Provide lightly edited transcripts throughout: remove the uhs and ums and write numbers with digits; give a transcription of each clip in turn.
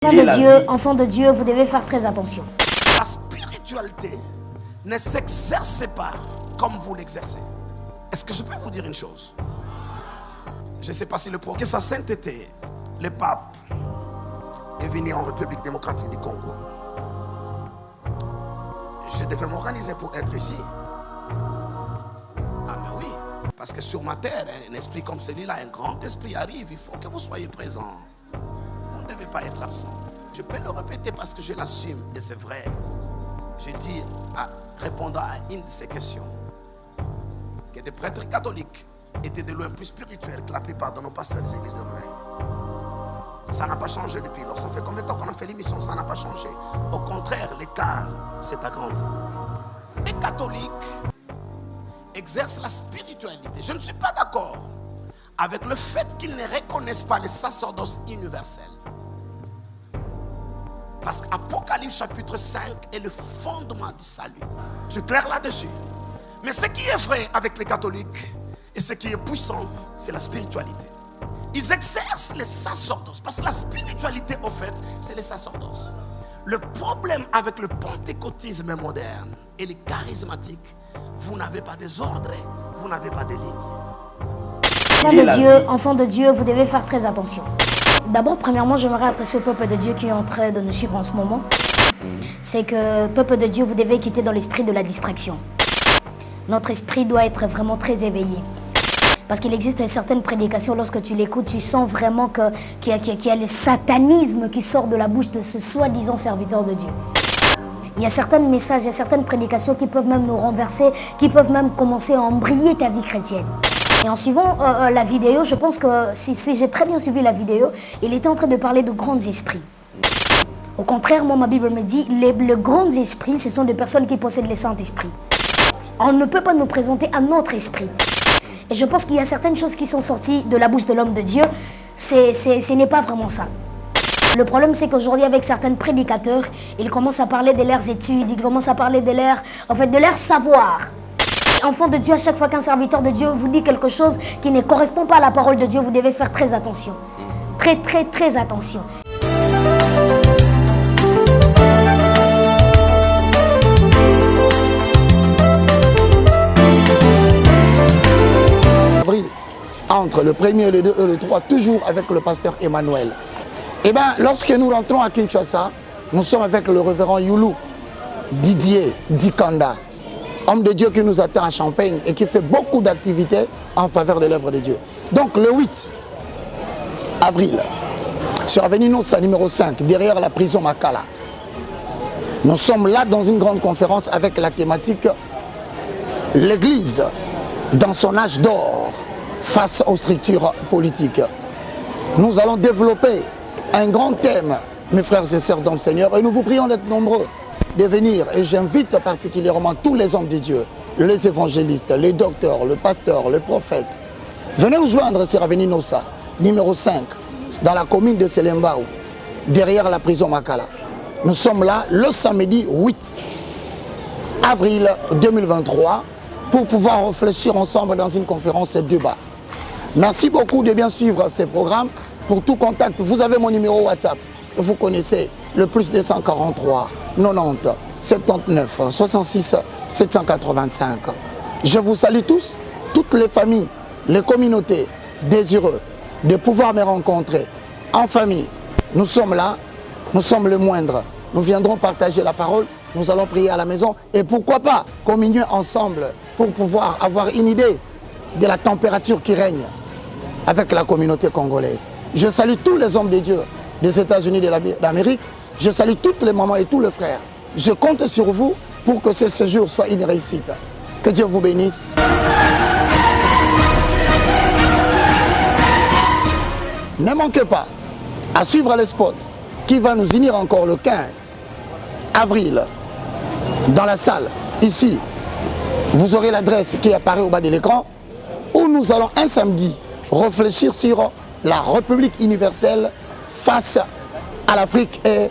Enfant de Dieu, vous devez faire très attention. La spiritualité ne s'exerce pas comme vous l'exercez. Est-ce que je peux vous dire une chose? Je ne sais pas si le que sa sainteté, le pape, est venu en République démocratique du Congo. Je devais m'organiser pour être ici. Ah mais oui, parce que sur ma terre, un esprit comme celui-là, un grand esprit arrive, il faut que vous soyez présents. Vous ne devez pas être absent. Je peux le répéter parce que je l'assume et c'est vrai. Je dis, répondant à une de ces questions, que des prêtres catholiques étaient de loin plus spirituels que la plupart de nos pasteurs des églises de réveil. Ça n'a pas changé depuis lors. Ça fait combien de temps qu'on a fait l'émission? Ça n'a pas changé. Au contraire, l'écart s'est agrandi. Les catholiques exercent la spiritualité. Je ne suis pas d'accord avec le fait qu'ils ne reconnaissent pas le sacerdoce universel. Parce qu'Apocalypse chapitre 5 est le fondement du salut. Je suis clair là-dessus. Mais ce qui est vrai avec les catholiques et ce qui est puissant, c'est la spiritualité. Ils exercent le sacerdoce. Parce que la spiritualité, au fait, c'est le sacerdoce. Le problème avec le pentecôtisme moderne et les charismatiques, vous n'avez pas des ordres, vous n'avez pas de lignes. Enfant de Dieu, vous devez faire très attention. D'abord, premièrement, j'aimerais adresser au peuple de Dieu qui est en train de nous suivre en ce moment. C'est que, peuple de Dieu, vous devez quitter dans l'esprit de la distraction. Notre esprit doit être vraiment très éveillé. Parce qu'il existe certaines prédications, lorsque tu l'écoutes, tu sens vraiment qu'il y a le satanisme qui sort de la bouche de ce soi-disant serviteur de Dieu. Il y a certains messages, il y a certaines prédications qui peuvent même nous renverser, qui peuvent même commencer à embrayer ta vie chrétienne. Et en suivant la vidéo, je pense que si j'ai très bien suivi la vidéo, il était en train de parler de grands esprits. Au contraire, moi, ma Bible me dit, les grands esprits, ce sont des personnes qui possèdent les Saint-Esprits. On ne peut pas nous présenter un autre esprit. Et je pense qu'il y a certaines choses qui sont sorties de la bouche de l'homme de Dieu. Ce n'est pas vraiment ça. Le problème, c'est qu'aujourd'hui, avec certains prédicateurs, ils commencent à parler de leurs études, ils commencent à parler de leur savoir. Enfant de Dieu, à chaque fois qu'un serviteur de Dieu vous dit quelque chose qui ne correspond pas à la parole de Dieu, vous devez faire très attention. Très, très, très attention. Entre le 1er, le 2 et le 3, toujours avec le pasteur Emmanuel. Et bien, lorsque nous rentrons à Kinshasa, nous sommes avec le révérend Youlou Didier Dikanda, homme de Dieu qui nous attend à Champagne et qui fait beaucoup d'activités en faveur de l'œuvre de Dieu. Donc le 8 avril, sur Avenue Nossa numéro 5, derrière la prison Makala, nous sommes là dans une grande conférence avec la thématique « L'Église dans son âge d'or » face aux structures politiques. Nous allons développer un grand thème, mes frères et sœurs dans le Seigneur, et nous vous prions d'être nombreux de venir. Et j'invite particulièrement tous les hommes de Dieu, les évangélistes, les docteurs, le pasteur, le prophète. Venez nous joindre sur Avenue Nossa, numéro 5, dans la commune de Selembao, derrière la prison Makala. Nous sommes là le samedi 8 avril 2023 pour pouvoir réfléchir ensemble dans une conférence et débat. Merci beaucoup de bien suivre ces programmes. Pour tout contact, vous avez mon numéro WhatsApp. Vous connaissez le plus 243 90 79 66 785. Je vous salue tous, toutes les familles, les communautés désireux de pouvoir me rencontrer en famille. Nous sommes là, nous sommes le moindre. Nous viendrons partager la parole, nous allons prier à la maison et pourquoi pas communier ensemble pour pouvoir avoir une idée de la température qui règne avec la communauté congolaise. Je salue tous les hommes de Dieu des États-Unis d'Amérique. Je salue toutes les mamans et tous les frères. Je compte sur vous pour que ce séjour soit une réussite. Que Dieu vous bénisse. Ne manquez pas à suivre les spots qui va nous unir encore le 15 avril dans la salle, ici. Vous aurez l'adresse qui apparaît au bas de l'écran où nous allons un samedi réfléchir sur la République universelle face à l'Afrique et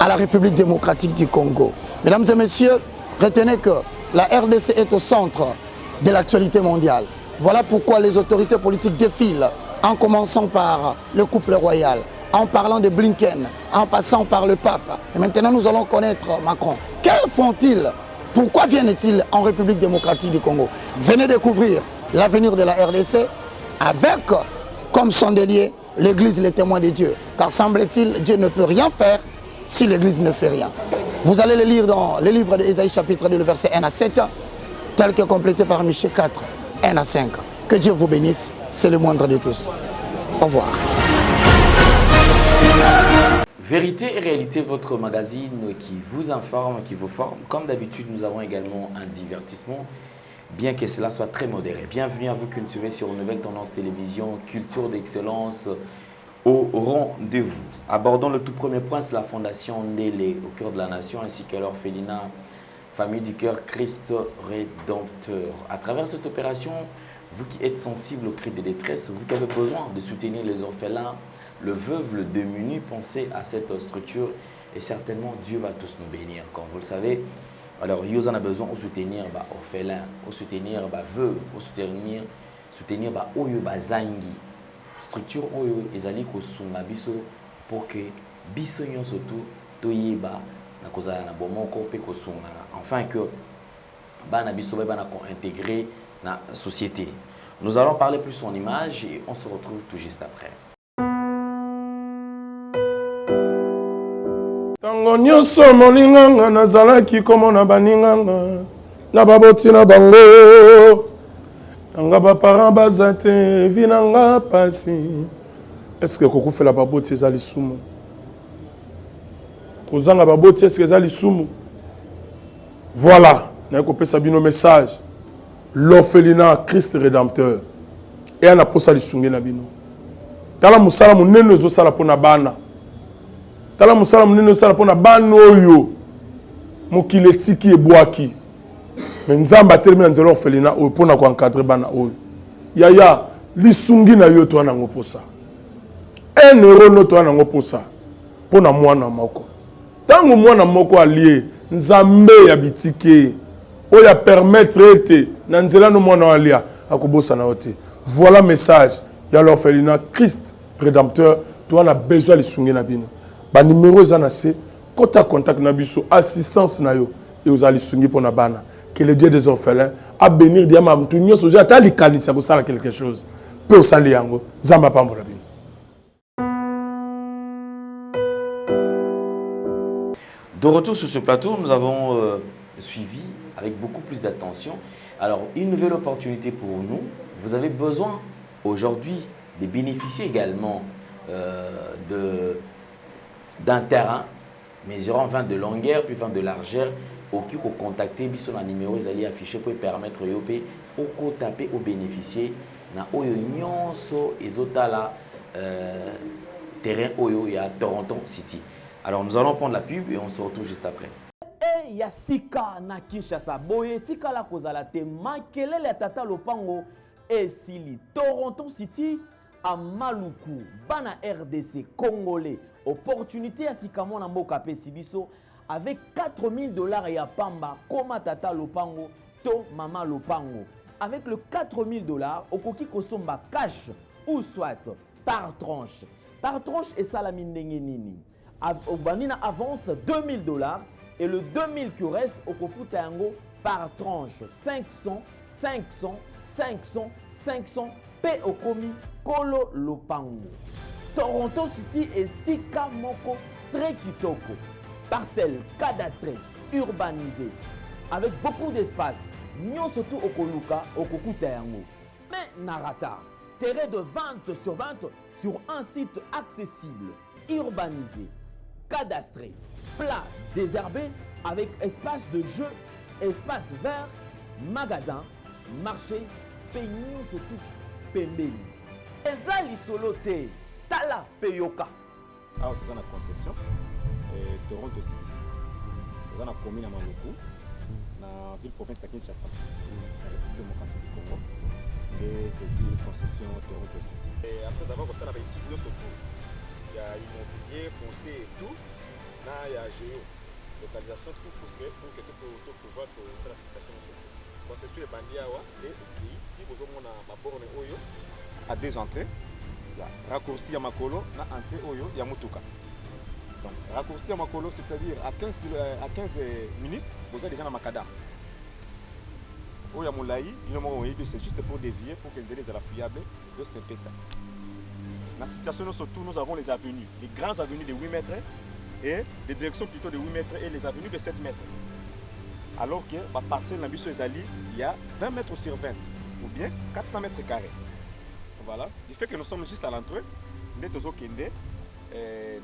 à la République démocratique du Congo. Mesdames et messieurs, retenez que la RDC est au centre de l'actualité mondiale. Voilà pourquoi les autorités politiques défilent, en commençant par le couple royal, en parlant de Blinken, en passant par le pape. Et maintenant, nous allons connaître Macron. Que font-ils? Pourquoi viennent-ils en République démocratique du Congo? Venez découvrir l'avenir de la RDC avec, comme chandelier, l'Église, les témoins de Dieu. Car semble-t-il, Dieu ne peut rien faire si l'Église ne fait rien. Vous allez le lire dans le livre d'Ésaïe, chapitre 2, le verset 1 à 7, tel que complété par Michée 4, 1 à 5. Que Dieu vous bénisse, c'est le moindre de tous. Au revoir. Vérité et réalité, votre magazine qui vous informe, qui vous forme. Comme d'habitude, nous avons également un divertissement, bien que cela soit très modéré. Bienvenue à vous qui nous suivez sur une nouvelle tendance télévision, culture d'excellence au rendez-vous. Abordons le tout premier point, c'est la fondation Ndélé au cœur de la nation ainsi que l'orphelinat Famille du Cœur Christ Rédempteur. À travers cette opération, vous qui êtes sensible aux cris de détresse, vous qui avez besoin de soutenir les orphelins, le veuve, le démuni, pensez à cette structure et certainement Dieu va tous nous bénir. Comme vous le savez, alors Dieu en a besoin de soutenir les orphelins, de soutenir les veuves, de soutenir les oyo bazangi. Structure oyo ezali kosunga biso pour que biso nyonso toyeba na kozala na bomoko pe kosunga enfin que bana biso bana ko intégrer na société. Nous allons parler plus en images et on se retrouve tout juste après. Tango nyonso moninganga nazalaki komona baninganga na baboti na bango nanga baparent baza te vi nanga pasi. Est-ce que kokufela baboti ezali sumu? Kozanga baboti est-ce que ezali sumu? Voilà, na kopesa bino message. L'orphelinat Christ Rédempteur et ana posa lisungi na bino. Tala musala munene ezosala pona bana. Tala musala munene ezosala pona bana oyo mokili etiki ebwaki. Mais nzamba termine nzelo orphelinat oyo pona ko encadrer bana oyo. Yaya lisungi na yo to ana ngoposa. 1 euro no to ana ngoposa pona mwana moko. Tango mwana moko alie nzambe ya bitike oya permettre ete na nzela no mwana alia akobosa na ote. Voilà message ya l'orphelinat Christ Rédempteur to ana besoin lisungi na bino. Ba numéro za na se kota contact na biso assistance na yo et aux lisungi pona bana. Que le Dieu des orphelins a bénir diama mtu nyonso ja ta likanisa ko sala quelque chose. Pe o sali yango zamba pambola bino. De retour sur ce plateau, nous avons suivi avec beaucoup plus d'attention. Alors, une nouvelle opportunité pour nous. Vous avez besoin aujourd'hui de bénéficier également d'un terrain mesurant 20 de longueur puis 20 de largeur. Au qui vous contacter, biso na numéro ils allaient afficher pour permettre yopé au taper au bénéficier na oyo nyonso ezotala terrain oyo ya Toronto City. Alors nous allons prendre la pub et on se retrouve juste après. Et Yasika na Kinshasa boye tika la kozala te makelele ya tata lopango esili Toronto City à Maluku bana RDC congolais opportunité ya sikamo na mboka pe sibiso avec 4000 $ ya pamba koma tata lopango to mama lopango avec le 4000 $ okoki kosomba cash ou soit par tranche et salami ndenge nini Banina avance 2000 $ et le 2000 qui reste au Kofuta yango par tranche 500, 500, 500, 500 P Okomi Kolo Lopango. Toronto City et Sika Moko très kitoko. Parcelle cadastrée, urbanisée, avec beaucoup d'espace. Nyon surtout Okoluka, Okokuta yango. Mais Narata, terrain de 20 sur 20 sur un site accessible, urbanisé. Cadastré, plat désherbé avec espace de jeu, espace vert, magasin, marché, peignon surtout pembeni. Ezali solote, tala peyoka. Alors tu as la concession Toronto City. Tu as la commune à Maluku, la ville province de Kinshasa, la République démocratique du Congo. Et c'est concession Toronto City. Et après avoir fait la petite surtout. Il y a immobilier, foncier et tout. Là, il y a géo, localisation, tout pour que tu peux pouvoir faire la situation. Concession est bandit et puis, si vous avez un borne à 2 entrées, ya raccourci ya makolo na entrée oyo ya mutuka. Donc raccourci ya makolo c'est-à-dire à 15 minutes vous avez déjà na makadam. Oyo ya mulai bino moko oyebi c'est juste pour dévier pour que nzela ezala fiable de c'est ça. La situation surtout nous avons les avenues, les grandes avenues de 8 mètres et des directions plutôt de 8 mètres et les avenues de 7 mètres. Alors que la parcelle dans Bisso Ezali, il y a 20 mètres sur 20 ou bien 400 mètres carrés. Voilà. Du fait que nous sommes juste à l'entrée, nous sommes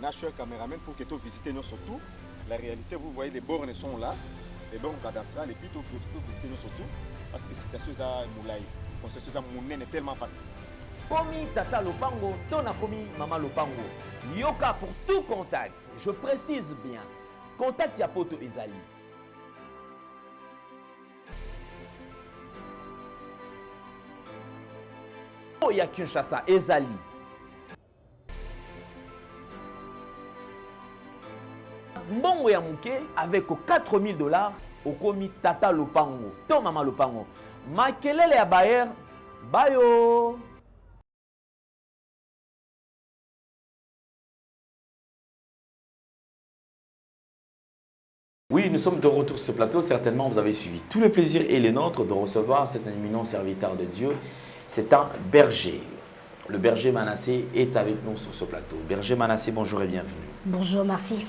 national caméraman pour que tu visites nous surtout. La réalité, vous voyez, les bornes sont là, les bornes cadastrales, et puis tu visiter nous surtout parce que c'est quelque chose à moulay. La situation à Mounen est tellement facile. Komi Tata Lopango, Tona Komi Mama Lopango. Yoka pour tout contact. Je précise bien. Contact Yapoto Ezali. Ya Kinshasa Ezali. Mbongo ya muke avec 4 000 $, okomi Tata Lopango, to Mama Lopango. Makelele ya Bayer, bayo. Oui, nous sommes de retour sur ce plateau. Certainement, vous avez suivi tout le plaisir et les nôtres de recevoir cet éminent serviteur de Dieu. C'est un berger. Le berger Manassé est avec nous sur ce plateau. Berger Manassé, bonjour et bienvenue. Bonjour, merci.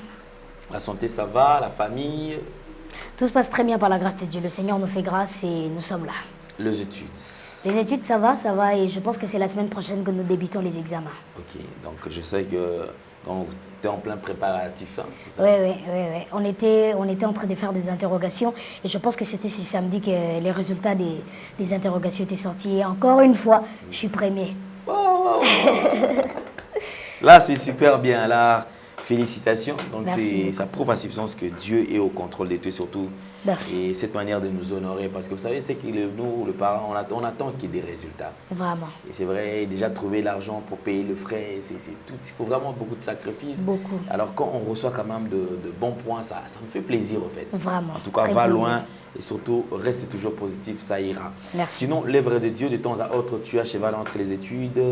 La santé, ça va? La famille? Tout se passe très bien par la grâce de Dieu. Le Seigneur nous fait grâce et nous sommes là. Les études? Les études, ça va et je pense que c'est la semaine prochaine que nous débutons les examens. Ok, donc je sais que tu es en plein préparatif. Hein, oui. On était en train de faire des interrogations et je pense que c'était ce samedi que les résultats des interrogations étaient sortis. Et encore une fois, je suis premier. Wow. Là, c'est super bien. Là, félicitations. Donc, ça prouve à substance que Dieu est au contrôle de tout, surtout. Merci. Et cette manière de nous honorer, parce que vous savez, c'est que nous, le parent, on attend qu'il y ait des résultats. Vraiment. Et c'est vrai, déjà trouver l'argent pour payer le frais, c'est tout. Il faut vraiment beaucoup de sacrifices. Beaucoup. Alors quand on reçoit quand même de bons points, ça me fait plaisir en fait. Vraiment. En tout cas, va loin et surtout reste toujours positif, ça ira. Merci. Sinon, l'œuvre de Dieu, de temps à autre, tu as cheval entre les études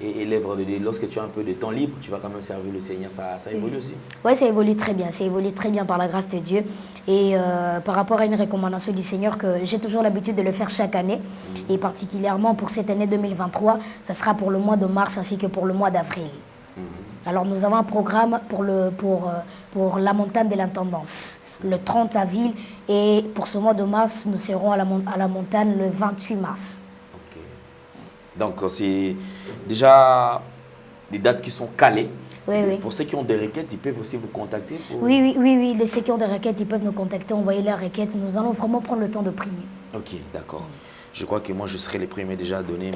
et l'œuvre de Dieu. Lorsque tu as un peu de temps libre, tu vas quand même servir le Seigneur. Ça évolue aussi. Oui, ça évolue très bien. Ça évolue très bien par la grâce de Dieu. Et par rapport à une recommandation du Seigneur que j'ai toujours l'habitude de le faire chaque année, et particulièrement pour cette année 2023, ça sera pour le mois de mars ainsi que pour le mois d'avril. Alors nous avons un programme pour la montagne de l'intendance, le 30 avril, et pour ce mois de mars, nous serons à la montagne le 28 mars. Ok. Donc c'est déjà des dates qui sont calées. Oui. Pour ceux qui ont des requêtes, ils peuvent aussi vous contacter pour... Oui. Ceux qui ont des requêtes, ils peuvent nous contacter, envoyer leurs requêtes. Nous allons vraiment prendre le temps de prier. Ok, d'accord. Je crois que moi, je serai le premier déjà à donner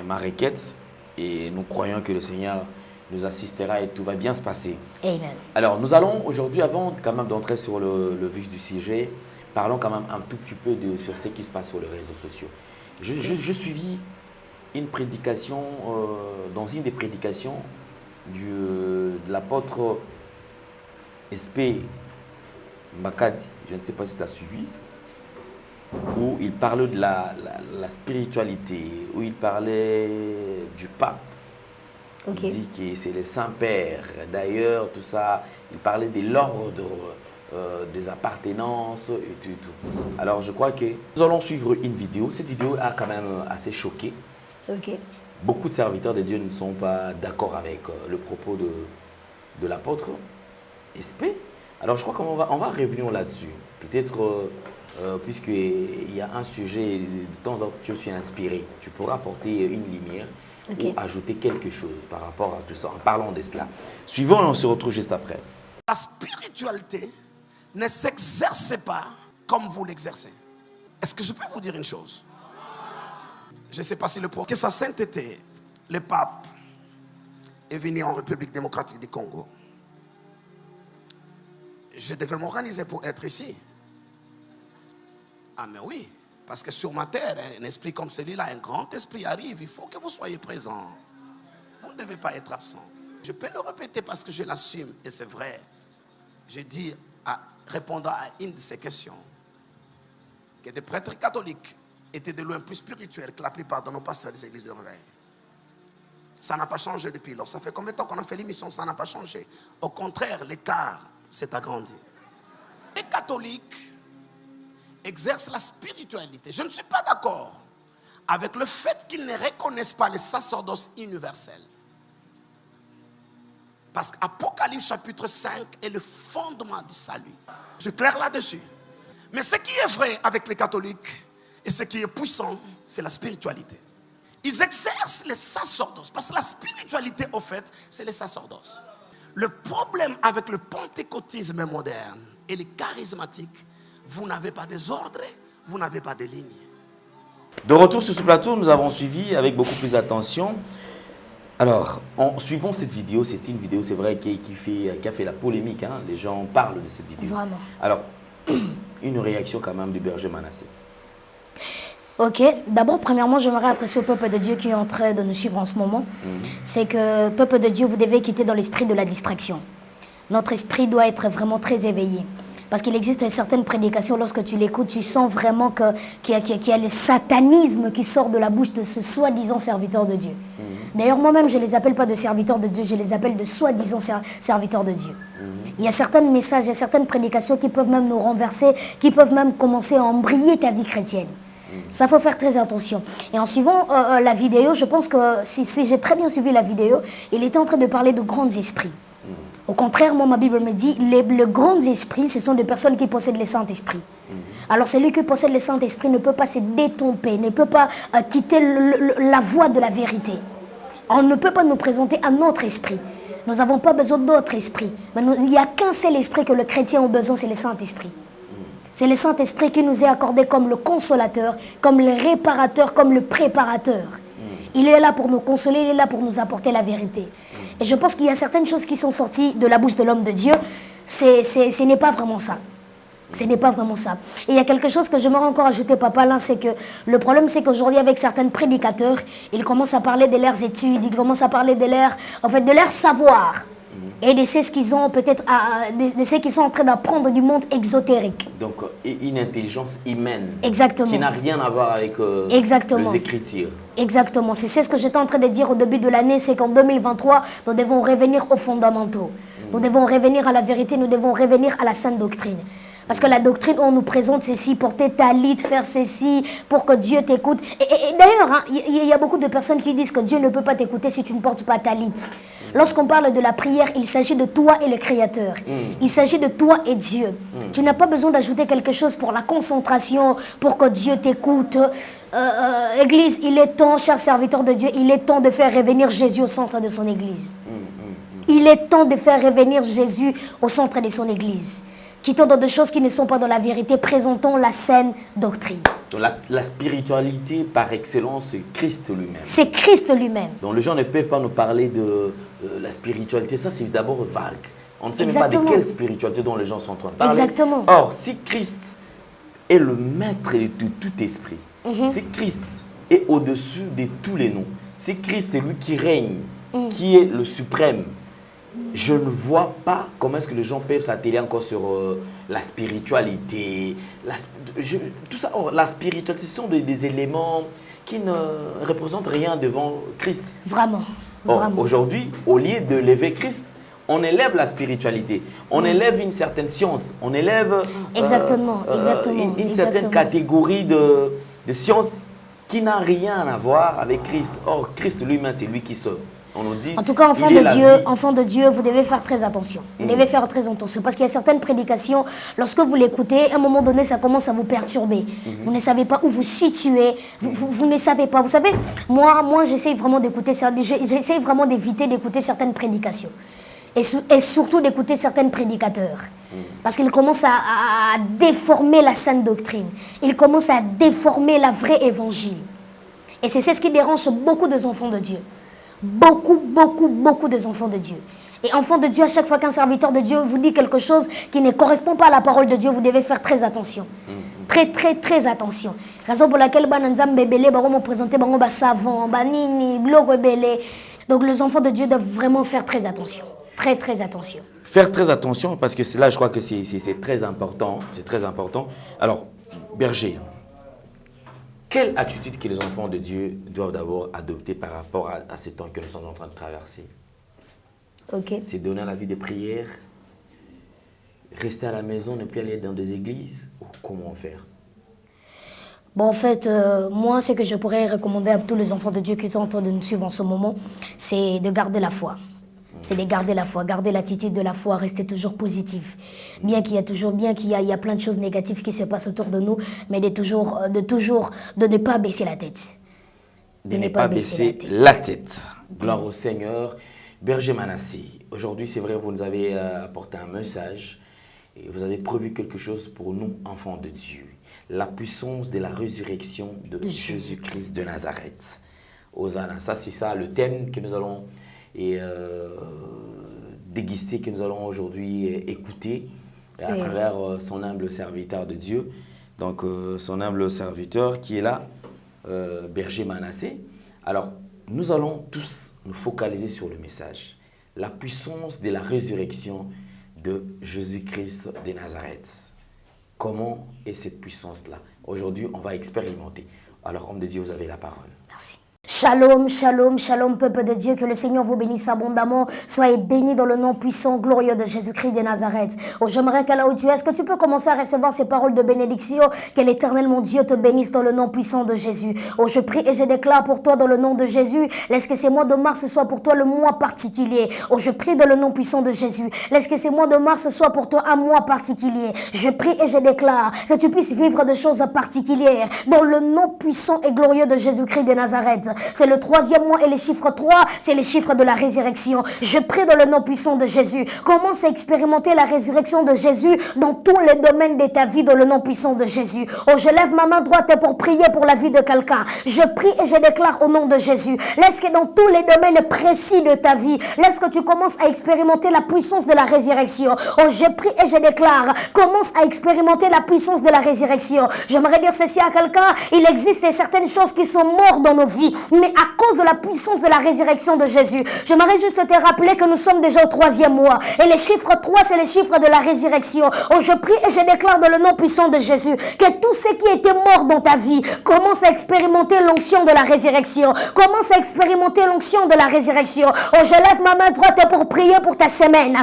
ma requête. Et nous croyons que le Seigneur nous assistera et tout va bien se passer. Amen. Alors, nous allons aujourd'hui, avant quand même d'entrer sur le vif du sujet, parlons quand même un tout petit peu sur ce qui se passe sur les réseaux sociaux. Je suivis une prédication, dans une des prédications de l'apôtre SP Makadi, je ne sais pas si tu as suivi, où il parlait de la spiritualité, où il parlait du pape. Okay. Il dit que c'est le Saint-Père. D'ailleurs, tout ça, il parlait de l'ordre, des appartenances et tout. Alors, je crois que nous allons suivre une vidéo. Cette vidéo a quand même assez choqué. Ok. Beaucoup de serviteurs de Dieu ne sont pas d'accord avec le propos de l'apôtre SP. Alors, je crois qu'on va revenir là-dessus. Peut-être, puisqu'il y a un sujet, de temps en temps, je suis inspiré. Tu pourras apporter une lumière ou ajouter quelque chose par rapport à tout ça. En parlant de cela. Suivons et on se retrouve juste après. La spiritualité ne s'exerce pas comme vous l'exercez. Est-ce que je peux vous dire une chose? Je ne sais pas si que sa sainteté, le pape, est venu en République démocratique du Congo. Je devais m'organiser pour être ici. Ah mais oui, parce que sur ma terre, un esprit comme celui-là, un grand esprit arrive, il faut que vous soyez présents. Vous ne devez pas être absent. Je peux le répéter parce que je l'assume et c'est vrai. Je dis, répondant à une de ces questions, que des prêtres catholiques étaient de loin plus spirituels que la plupart de nos pasteurs des églises de réveil. Ça n'a pas changé depuis lors. Ça fait combien de temps qu'on a fait l'émission? Ça n'a pas changé. Au contraire, l'écart s'est agrandi. Les catholiques exercent la spiritualité. Je ne suis pas d'accord avec le fait qu'ils ne reconnaissent pas le sacerdoce universel. Parce qu'Apocalypse chapitre 5 est le fondement du salut. Je suis clair là-dessus. Mais ce qui est vrai avec les catholiques et ce qui est puissant, c'est la spiritualité. Ils exercent le sacerdoce. Parce que la spiritualité, au fait, c'est le sacerdoce. Le problème avec le pentecôtisme moderne et les charismatiques, vous n'avez pas des ordres, vous n'avez pas de lignes. De retour sur ce plateau, nous avons suivi avec beaucoup plus d'attention. Alors, en suivant cette vidéo, c'est une vidéo, c'est vrai, qui a fait la polémique. Hein. Les gens parlent de cette vidéo. Vraiment. Alors, une réaction quand même du berger Manassé. Ok, d'abord, premièrement, j'aimerais adresser au peuple de Dieu qui est en train de nous suivre en ce moment. C'est que, peuple de Dieu, vous devez quitter dans l'esprit de la distraction. Notre esprit doit être vraiment très éveillé. Parce qu'il existe certaines prédications, lorsque tu l'écoutes, tu sens vraiment qu'il y a le satanisme qui sort de la bouche de ce soi-disant serviteur de Dieu. D'ailleurs, moi-même, je ne les appelle pas de serviteurs de Dieu, je les appelle de soi-disant serviteurs de Dieu. Il y a certains messages, il y a certaines prédications qui peuvent même nous renverser, qui peuvent même commencer à embrayer ta vie chrétienne. Ça, faut faire très attention. Et en suivant la vidéo, je pense que si j'ai très bien suivi la vidéo, il était en train de parler de grands esprits. Au contraire, moi, ma Bible me dit, les grands esprits, ce sont des personnes qui possèdent les Saint-Esprit. Alors celui qui possède le Saint-Esprit ne peut pas se détromper, ne peut pas quitter la voie de la vérité. On ne peut pas nous présenter un autre esprit. Nous n'avons pas besoin d'autre esprit. Mais il n'y a qu'un seul esprit que le chrétien a besoin, c'est le Saint-Esprit. C'est le Saint-Esprit qui nous est accordé comme le consolateur, comme le réparateur, comme le préparateur. Il est là pour nous consoler, il est là pour nous apporter la vérité. Et je pense qu'il y a certaines choses qui sont sorties de la bouche de l'homme de Dieu. Ce n'est pas vraiment ça. Ce n'est pas vraiment ça. Et il y a quelque chose que j'aimerais encore ajouter, papa, là, c'est que le problème, c'est qu'aujourd'hui, avec certains prédicateurs, ils commencent à parler de leurs études, ils commencent à parler de leur savoir. Et de ce qu'ils ont peut-être, de ce qu'ils sont en train d'apprendre du monde exotérique. Donc, une intelligence humaine. Exactement. Qui n'a rien à voir avec Exactement. les écritures. Exactement. C'est ce que j'étais en train de dire au début de l'année, c'est qu'en 2023, nous devons revenir aux fondamentaux. Nous devons revenir à la vérité, nous devons revenir à la sainte doctrine. Parce que la doctrine, on nous présente ceci, porter talit, faire ceci, pour que Dieu t'écoute. Et d'ailleurs, il y a beaucoup de personnes qui disent que Dieu ne peut pas t'écouter si tu ne portes pas talit. Lorsqu'on parle de la prière, il s'agit de toi et le Créateur. Il s'agit de toi et Dieu. Tu n'as pas besoin d'ajouter quelque chose pour la concentration, pour que Dieu t'écoute. Église, il est temps, chers serviteurs de Dieu, il est temps de faire revenir Jésus au centre de son Église. Il est temps de faire revenir Jésus au centre de son Église. Quittons dans des choses qui ne sont pas dans la vérité, présentons la saine doctrine. Donc la spiritualité par excellence, c'est Christ lui-même. C'est Christ lui-même. Donc les gens ne peuvent pas nous parler de la spiritualité, ça c'est d'abord vague. On ne sait Exactement. même pas de quelle spiritualité dont les gens sont en train de parler. Exactement. Or, si Christ est le maître de tout esprit, si Christ est au-dessus de tous les noms, si Christ est lui qui règne, qui est le suprême, je ne vois pas comment est-ce que les gens peuvent s'atteler encore sur la spiritualité, tout ça. Or, la spiritualité, ce sont des éléments qui ne représentent rien devant Christ. Vraiment. Or, aujourd'hui, au lieu de lever Christ, on élève la spiritualité, on élève une certaine science, on élève une certaine catégorie de science qui n'a rien à voir avec Christ. Or, Christ lui-même, c'est lui qui sauve. On nous dit, en tout cas, enfants de Dieu, vous devez faire très attention. Vous devez faire très attention parce qu'il y a certaines prédications, lorsque vous l'écoutez, à un moment donné, ça commence à vous perturber. Vous ne savez pas où vous situez, vous ne savez pas. Vous savez, moi j'essaie vraiment d'écouter, j'essaie vraiment d'éviter d'écouter certaines prédications. Et surtout d'écouter certains prédicateurs. Parce qu'ils commencent à déformer la sainte doctrine. Ils commencent à déformer la vraie évangile. Et c'est ce qui dérange beaucoup des enfants de Dieu. Beaucoup des enfants de Dieu. Et enfants de Dieu, à chaque fois qu'un serviteur de Dieu vous dit quelque chose qui ne correspond pas à la parole de Dieu, vous devez faire très attention. Très attention. Raison pour laquelle me présenter savant, nini, donc les enfants de Dieu doivent vraiment faire très attention. Très attention. Faire très attention parce que c'est là, je crois que c'est très important. C'est très important. Alors, berger, Quelle attitude que les enfants de Dieu doivent d'abord adopter par rapport à ce temps que nous sommes en train de traverser? Ok. C'est donner la vie de prière, rester à la maison, ne plus aller dans des églises, ou comment faire? Bon, en fait, moi, ce que je pourrais recommander à tous les enfants de Dieu qui sont en train de nous suivre en ce moment, c'est de garder la foi. C'est de garder la foi, garder l'attitude de la foi, rester toujours positif. Bien qu'il y a plein de choses négatives qui se passent autour de nous, mais de ne pas baisser la tête. De ne pas baisser la tête. Gloire au Seigneur. Berger Manassé, aujourd'hui, c'est vrai, vous nous avez apporté un message et vous avez prévu quelque chose pour nous, enfants de Dieu. La puissance de la résurrection de Jésus-Christ de Nazareth. Hosanna, ça c'est ça le thème que nous allons déguster, que nous allons aujourd'hui écouter à travers son humble serviteur de Dieu. Donc son humble serviteur qui est là, Berger Manassé. Alors nous allons tous nous focaliser sur le message. La puissance de la résurrection de Jésus-Christ de Nazareth. Comment est cette puissance-là? Aujourd'hui, on va expérimenter. Alors, homme de Dieu, vous avez la parole. Merci. Shalom, shalom, shalom, peuple de Dieu, que le Seigneur vous bénisse abondamment. Soyez bénis dans le nom puissant, glorieux de Jésus-Christ de Nazareth. Oh, j'aimerais qu'à là où tu es, est-ce que tu peux commencer à recevoir ces paroles de bénédiction? Que l'Éternel, mon Dieu, te bénisse dans le nom puissant de Jésus. Oh, je prie et je déclare pour toi dans le nom de Jésus. Laisse que ces mois de mars soient pour toi le mois particulier. Oh, je prie dans le nom puissant de Jésus. Laisse que ces mois de mars soient pour toi un mois particulier. Je prie et je déclare que tu puisses vivre des choses particulières dans le nom puissant et glorieux de Jésus-Christ de Nazareth. C'est le 3e mois et les chiffres 3, c'est les chiffres de la résurrection. Je prie dans le nom puissant de Jésus. Commence à expérimenter la résurrection de Jésus dans tous les domaines de ta vie dans le nom puissant de Jésus. Oh, je lève ma main droite pour prier pour la vie de quelqu'un. Je prie et je déclare au nom de Jésus. Laisse que dans tous les domaines précis de ta vie, laisse que tu commences à expérimenter la puissance de la résurrection. Oh, je prie et je déclare, commence à expérimenter la puissance de la résurrection. J'aimerais dire ceci à quelqu'un, il existe certaines choses qui sont mortes dans nos vies, mais à cause de la puissance de la résurrection de Jésus. J'aimerais juste te rappeler que nous sommes déjà au 3e mois. Et les chiffres 3, c'est les chiffres de la résurrection. Oh, je prie et je déclare dans le nom puissant de Jésus que tout ce qui était mort dans ta vie commence à expérimenter l'onction de la résurrection. Commence à expérimenter l'onction de la résurrection. Oh, je lève ma main droite pour prier pour ta semaine.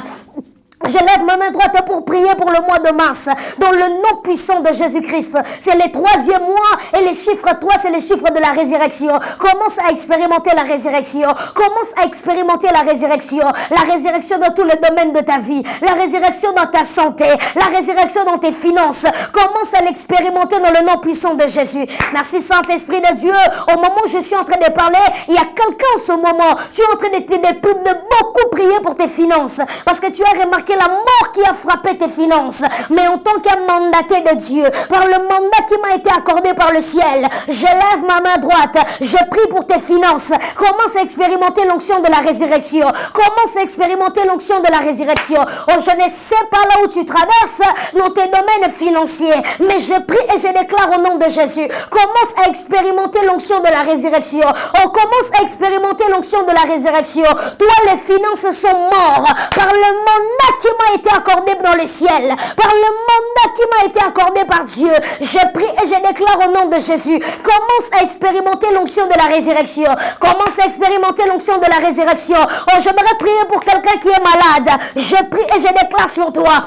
Je lève ma main droite pour prier pour le mois de mars, dans le nom puissant de Jésus-Christ. C'est le 3e mois et les chiffres 3, c'est les chiffres de la résurrection. Commence à expérimenter la résurrection. Commence à expérimenter la résurrection. La résurrection dans tous les domaines de ta vie. La résurrection dans ta santé. La résurrection dans tes finances. Commence à l'expérimenter dans le nom puissant de Jésus. Merci Saint-Esprit de Dieu. Au moment où je suis en train de parler, il y a quelqu'un en ce moment. Tu es en train de beaucoup prier pour tes finances. Parce que tu as remarqué la mort qui a frappé tes finances, mais en tant qu'un mandaté de Dieu, par le mandat qui m'a été accordé par le ciel, je lève ma main droite, je prie pour tes finances. Commence à expérimenter l'onction de la résurrection. Commence à expérimenter l'onction de la résurrection. Oh, je ne sais pas là où tu traverses dans tes domaines financiers, mais je prie et je déclare au nom de Jésus, commence à expérimenter l'onction de la résurrection. Oh, commence à expérimenter l'onction de la résurrection. Toi, les finances sont mortes par le mandat qui m'a été accordé dans le ciel, par le mandat qui m'a été accordé par Dieu. Je prie et je déclare au nom de Jésus, commence à expérimenter l'onction de la résurrection. Commence à expérimenter l'onction de la résurrection. Oh, j'aimerais prier pour quelqu'un qui est malade. Je prie et je déclare sur toi,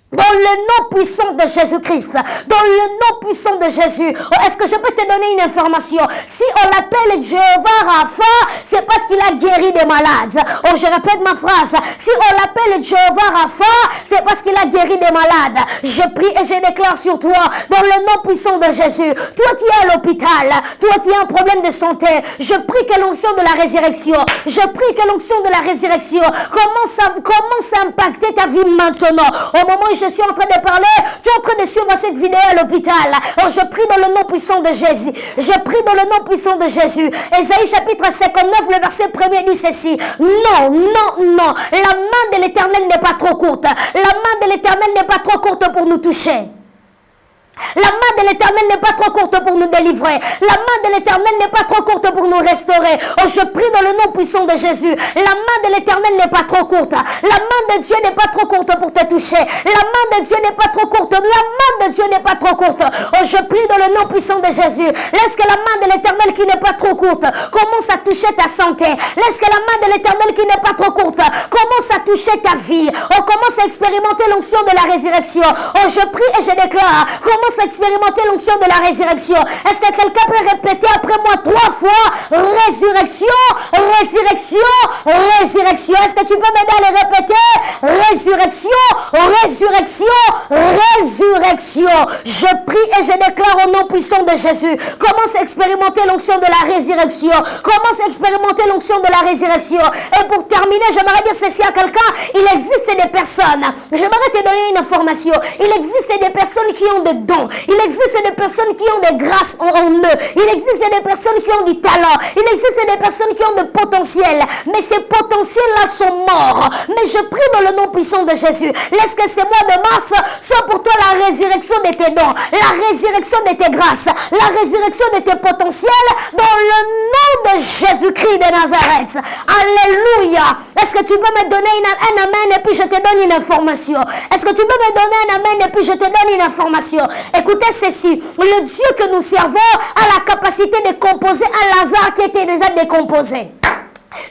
dans le nom puissant de Jésus-Christ, dans le nom puissant de Jésus. Oh, est-ce que je peux te donner une information? Si on l'appelle Jéhovah Rapha, c'est parce qu'il a guéri des malades. Oh, je répète ma phrase. Si on l'appelle Jéhovah Rapha, c'est parce qu'il a guéri des malades. Je prie et je déclare sur toi, dans le nom puissant de Jésus, toi qui es à l'hôpital, toi qui as un problème de santé, je prie que l'onction de la résurrection, je prie que l'onction de la résurrection commence à impacter ta vie maintenant. Au moment où je suis en train de parler, tu es en train de suivre cette vidéo à l'hôpital. Oh, je prie dans le nom puissant de Jésus. Je prie dans le nom puissant de Jésus. Ésaïe chapitre 59, le verset 1er dit ceci. Non, non, non. La main de l'Éternel n'est pas trop courte. La main de l'Éternel n'est pas trop courte pour nous toucher. La main de l'Éternel n'est pas trop courte pour nous délivrer. La main de l'Éternel n'est pas trop courte pour nous restaurer. Oh, je prie dans le nom puissant de Jésus. La main de l'Éternel n'est pas trop courte. La main de Dieu n'est pas trop courte pour te toucher. La main de Dieu n'est pas trop courte. La main de Dieu n'est pas trop courte. Oh, je prie dans le nom puissant de Jésus. Laisse que la main de l'Éternel qui n'est pas trop courte commence à toucher ta santé. Laisse que la main de l'Éternel qui n'est pas trop courte commence à toucher ta vie. On commence à expérimenter l'onction de la résurrection. Oh, je prie et je déclare, commence à expérimenter l'onction de la résurrection. Est-ce que quelqu'un peut répéter après moi 3 fois résurrection, résurrection, résurrection? Est-ce que tu peux m'aider à les répéter? Résurrection, résurrection, résurrection. Je prie et je déclare au nom puissant de Jésus, commence à expérimenter l'onction de la résurrection. Commence à expérimenter l'onction de la résurrection. Et pour terminer, j'aimerais dire ceci à quelqu'un. Il existe des personnes, j'aimerais te donner une information. Il existe des personnes qui ont des dons. Il existe des personnes qui ont des grâces en eux. Il existe des personnes qui ont du talent. Il existe des personnes qui ont de potentiel. Mais ces potentiels-là sont morts. Mais je prie dans le nom puissant de Jésus. Laisse que ces mois de mars soient pour toi la résurrection de tes dons, la résurrection de tes grâces, la résurrection de tes potentiels dans le nom de Jésus-Christ de Nazareth. Alléluia. Est-ce que tu peux me donner un amen et puis je te donne une information? Est-ce que tu peux me donner un amen et puis je te donne une information? Écoutez ceci. Le Dieu que nous servons a la capacité de composer un Lazare qui était déjà décomposé.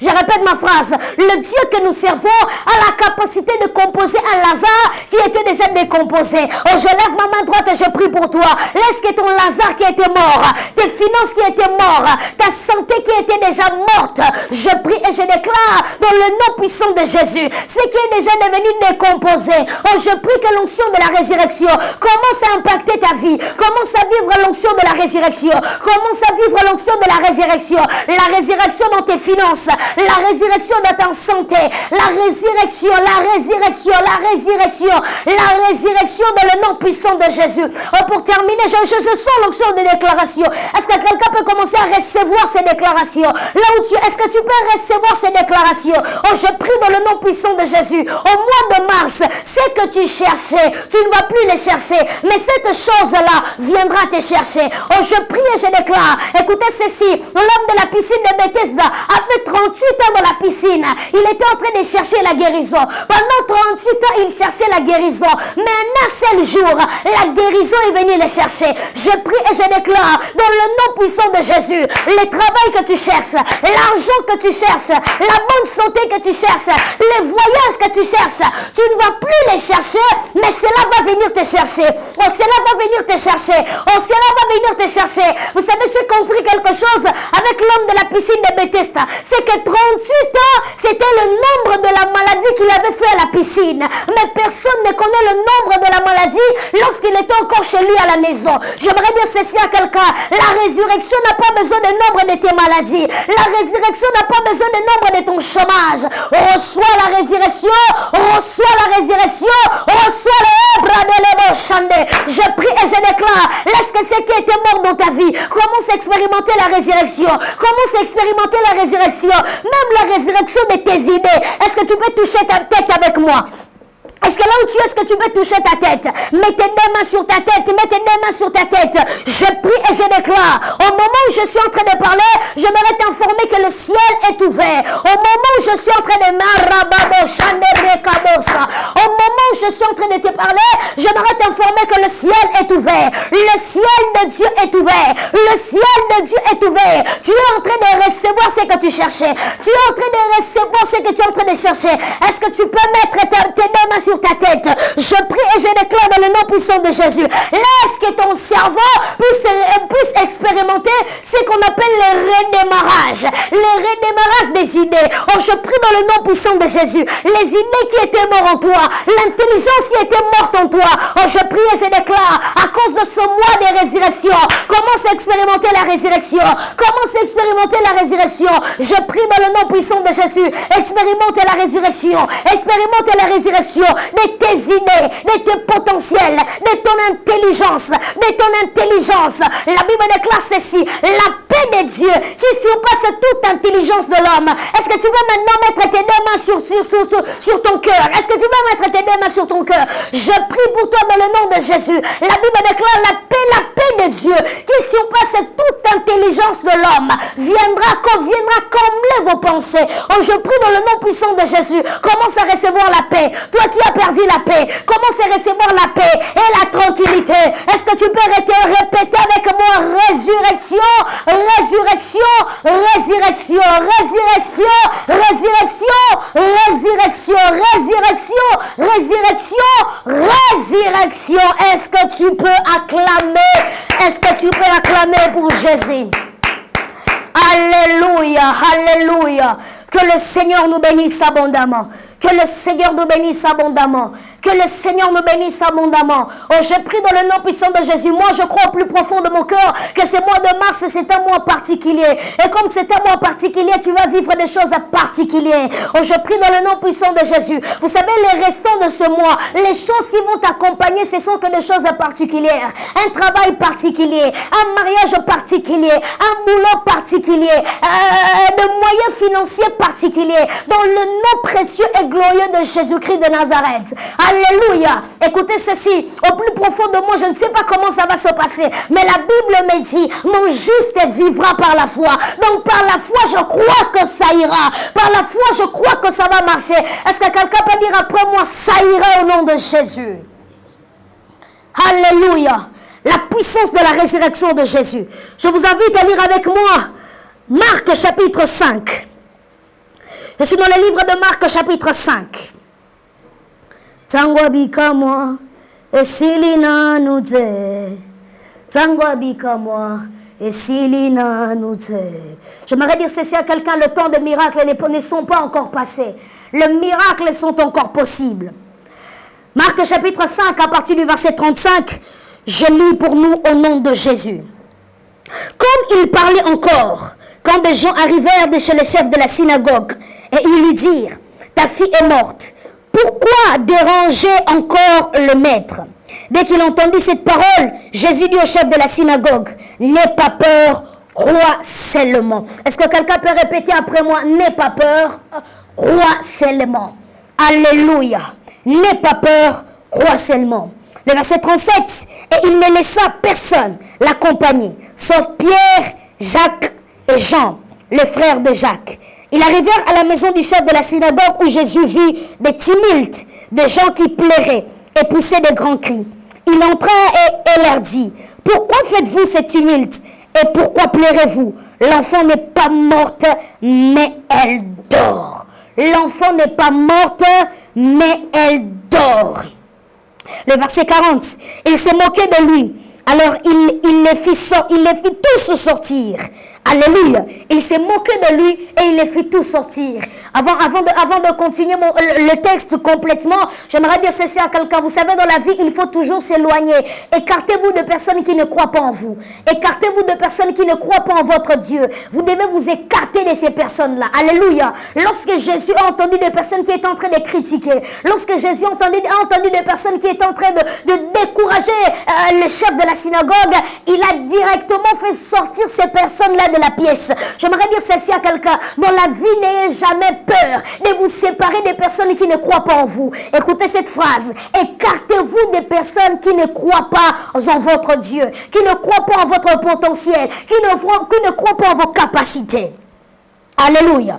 Je répète ma phrase. Le Dieu que nous servons a la capacité de composer un Lazare qui était déjà décomposé. Oh, je lève ma main droite et je prie pour toi. Laisse que ton Lazare qui était mort, tes finances qui étaient mortes, ta santé qui était déjà morte, je prie et je déclare dans le nom puissant de Jésus, ce qui est déjà devenu décomposé. Oh, je prie que l'onction de la résurrection commence à impacter ta vie. Commence à vivre l'onction de la résurrection. Commence à vivre l'onction de la résurrection. La résurrection dans tes finances. La résurrection de ta santé, la résurrection, la résurrection, la résurrection, la résurrection dans le nom puissant de Jésus. Oh, pour terminer, je sens l'onction des déclarations. Est-ce que quelqu'un peut commencer à recevoir ces déclarations? Là où tu es, est-ce que tu peux recevoir ces déclarations? Oh, je prie dans le nom puissant de Jésus. Au mois de mars, ce que tu cherchais, tu ne vas plus les chercher, mais cette chose-là viendra te chercher. Oh, je prie et je déclare. Écoutez ceci, l'homme de la piscine de Bethesda a fait 38 ans dans la piscine. Il était en train de chercher la guérison. Pendant 38 ans, il cherchait la guérison. Mais un seul jour, la guérison est venue le chercher. Je prie et je déclare dans le nom puissant de Jésus, le travail que tu cherches, l'argent que tu cherches, la bonne santé que tu cherches, les voyages que tu cherches, tu ne vas plus les chercher, mais cela va venir te chercher. Oh, cela va venir te chercher. Oh, cela va venir te chercher. Vous savez, j'ai compris quelque chose avec l'homme de la piscine de Bethesda. C'est que 38 ans, c'était le nombre de la maladie qu'il avait fait à la piscine. Mais personne ne connaît le nombre de la maladie lorsqu'il était encore chez lui à la maison. J'aimerais dire ceci à quelqu'un. La résurrection n'a pas besoin du nombre de tes maladies. La résurrection n'a pas besoin du nombre de ton chômage. Reçois la résurrection. Reçois la résurrection. Reçois le bras de l'ébon chandé. Je prie et je déclare. Laisse que ce qui était mort dans ta vie commence à expérimenter la résurrection. Commence à expérimenter la résurrection. Même la résurrection de tes idées. Est-ce que tu peux toucher ta tête avec moi? Est-ce que là où tu es, est-ce que tu peux toucher ta tête? Mets tes deux mains sur ta tête, mets tes deux mains sur ta tête. Je prie et je déclare. Au moment où je suis en train de parler, j'aimerais t'informer que le ciel est ouvert. Au moment où je suis en train de au moment où je suis en train de te parler, j'aimerais t'informer que le ciel est ouvert. Le ciel de Dieu est ouvert. Le ciel de Dieu est ouvert. Tu es en train de recevoir ce que tu cherchais. Tu es en train de recevoir ce que tu es en train de chercher. Est-ce que tu peux mettre tes deux mains sur ta tête? Je prie et je déclare dans le nom puissant de Jésus. Laisse que ton cerveau puisse expérimenter ce qu'on appelle le redémarrage. Le redémarrage des idées. Oh, je prie dans le nom puissant de Jésus. Les idées qui étaient mortes en toi, l'intelligence qui était morte en toi. Oh, je prie et je déclare, à cause de ce mois de résurrection, commence à expérimenter la résurrection. Commence à expérimenter la résurrection. Je prie dans le nom puissant de Jésus. Expérimente la résurrection. Expérimente la résurrection de tes idées, de tes potentiels, de ton intelligence, de ton intelligence. La Bible déclare ceci: la paix de Dieu qui surpasse toute intelligence de l'homme. Est-ce que tu veux maintenant mettre tes deux mains sur ton cœur? Est-ce que tu veux mettre tes deux mains sur ton cœur? Je prie pour toi dans le nom de Jésus. La Bible déclare la paix de Dieu qui surpasse toute intelligence de l'homme viendra combler vos pensées. Oh, je prie dans le nom puissant de Jésus. Commence à recevoir la paix. Toi qui as perdu la paix, commence à recevoir la paix et la tranquillité. Est-ce que tu peux répéter avec moi? Résurrection, résurrection, résurrection, résurrection, résurrection, résurrection, résurrection, résurrection, résurrection. Est-ce que tu peux acclamer? Est-ce que tu peux acclamer pour Jésus? Alléluia, alléluia. Que le Seigneur nous bénisse abondamment. Que le Seigneur nous bénisse abondamment. Que le Seigneur nous bénisse abondamment. Oh, je prie dans le nom puissant de Jésus. Moi, je crois au plus profond de mon cœur que ce mois de mars, c'est un mois particulier. Et comme c'est un mois particulier, tu vas vivre des choses particulières. Oh, je prie dans le nom puissant de Jésus. Vous savez, les restants de ce mois, les choses qui vont t'accompagner, ce sont que des choses particulières. Un travail particulier, un mariage particulier, un boulot particulier, des moyens financiers particuliers. Dans le nom précieux et glorieux de Jésus-Christ de Nazareth. Alléluia. Écoutez ceci. Au plus profond de moi, je ne sais pas comment ça va se passer. Mais la Bible me dit, mon juste vivra par la foi. Donc par la foi, je crois que ça ira. Par la foi, je crois que ça va marcher. Est-ce que quelqu'un peut dire après moi, ça ira au nom de Jésus? Alléluia. La puissance de la résurrection de Jésus. Je vous invite à lire avec moi Marc chapitre 5. Je suis dans le livre de Marc chapitre 5. Tangwa bika moi, esilina nuze. Tangwa bika moi, esilina nuze. J'aimerais dire ceci à quelqu'un, le temps des miracles ne sont pas encore passés. Les miracles sont encore possibles. Marc chapitre 5, à partir du verset 35, je lis pour nous au nom de Jésus. Comme il parlait encore, quand des gens arrivèrent de chez le chef de la synagogue, et ils lui dirent, ta fille est morte. Pourquoi déranger encore le maître? Dès qu'il entendit cette parole, Jésus dit au chef de la synagogue, n'aie pas peur, crois seulement. Est-ce que quelqu'un peut répéter après moi, n'aie pas peur, crois seulement. Alléluia. N'aie pas peur, crois seulement. Le verset 37, et il ne laissa personne l'accompagner, sauf Pierre, Jacques et Jean, le frère de Jacques. Ils arrivèrent à la maison du chef de la synagogue où Jésus vit des tumultes, des gens qui pleuraient et poussaient de grands cris. Il entra et leur dit, pourquoi faites-vous ces tumultes et pourquoi pleurez-vous? L'enfant n'est pas morte, mais elle dort. L'enfant n'est pas morte, mais elle dort. Le verset 40, il se moquait de lui. Alors il les fit tous sortir. Alléluia. Il s'est moqué de lui et il les fit tous sortir. Avant de continuer le texte complètement, j'aimerais dire ceci à quelqu'un. Vous savez, dans la vie, il faut toujours s'éloigner. Écartez-vous de personnes qui ne croient pas en vous. Écartez-vous de personnes qui ne croient pas en votre Dieu. Vous devez vous écarter de ces personnes-là. Alléluia. Lorsque Jésus a entendu des personnes qui étaient en train de critiquer, lorsque Jésus a entendu des personnes qui étaient en train de décourager le chef de la synagogue, il a directement fait sortir ces personnes-là de la pièce. J'aimerais dire ceci à quelqu'un. Dans la vie, n'ayez jamais peur de vous séparer des personnes qui ne croient pas en vous. Écoutez cette phrase. Écartez-vous des personnes qui ne croient pas en votre Dieu, qui ne croient pas en votre potentiel, qui ne croient pas en vos capacités. Alléluia.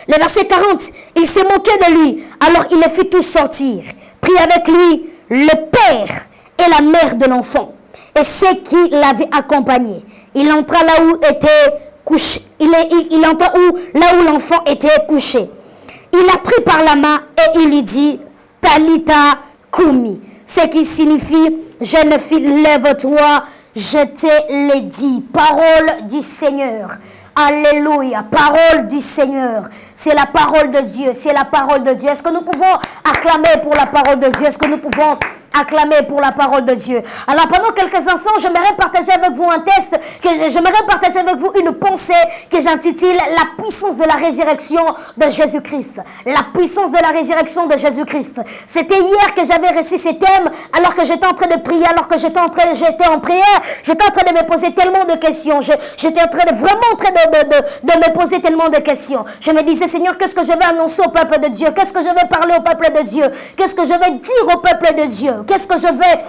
Le verset 40, il s'est moqué de lui. Alors il les fit tous sortir. Prit avec lui le père et la mère de l'enfant et ceux qui l'avaient accompagné. Il entra là où était couché. Il entra là où l'enfant était couché. Il l'a pris par la main et il lui dit Talita Kumi, ce qui signifie jeune fille, lève-toi, je te l'ai dit. Parole du Seigneur. Alléluia, parole du Seigneur. C'est la parole de Dieu, c'est la parole de Dieu. Est-ce que nous pouvons acclamer pour la parole de Dieu? Est-ce que nous pouvons acclamer pour la parole de Dieu. Alors pendant quelques instants, j'aimerais partager avec vous un texte, j'aimerais partager avec vous une pensée que j'intitule La puissance de la résurrection de Jésus-Christ. La puissance de la résurrection de Jésus-Christ. C'était hier que j'avais reçu ces thèmes alors que j'étais en train de prier, alors que j'étais en prière, j'étais en train de me poser tellement de questions. J'étais vraiment en train de me poser tellement de questions. Je me disais, Seigneur, qu'est-ce que je vais annoncer au peuple de Dieu? Qu'est-ce que je vais parler au peuple de Dieu? Qu'est-ce que je vais dire au peuple de Dieu? Qu'est-ce que je vais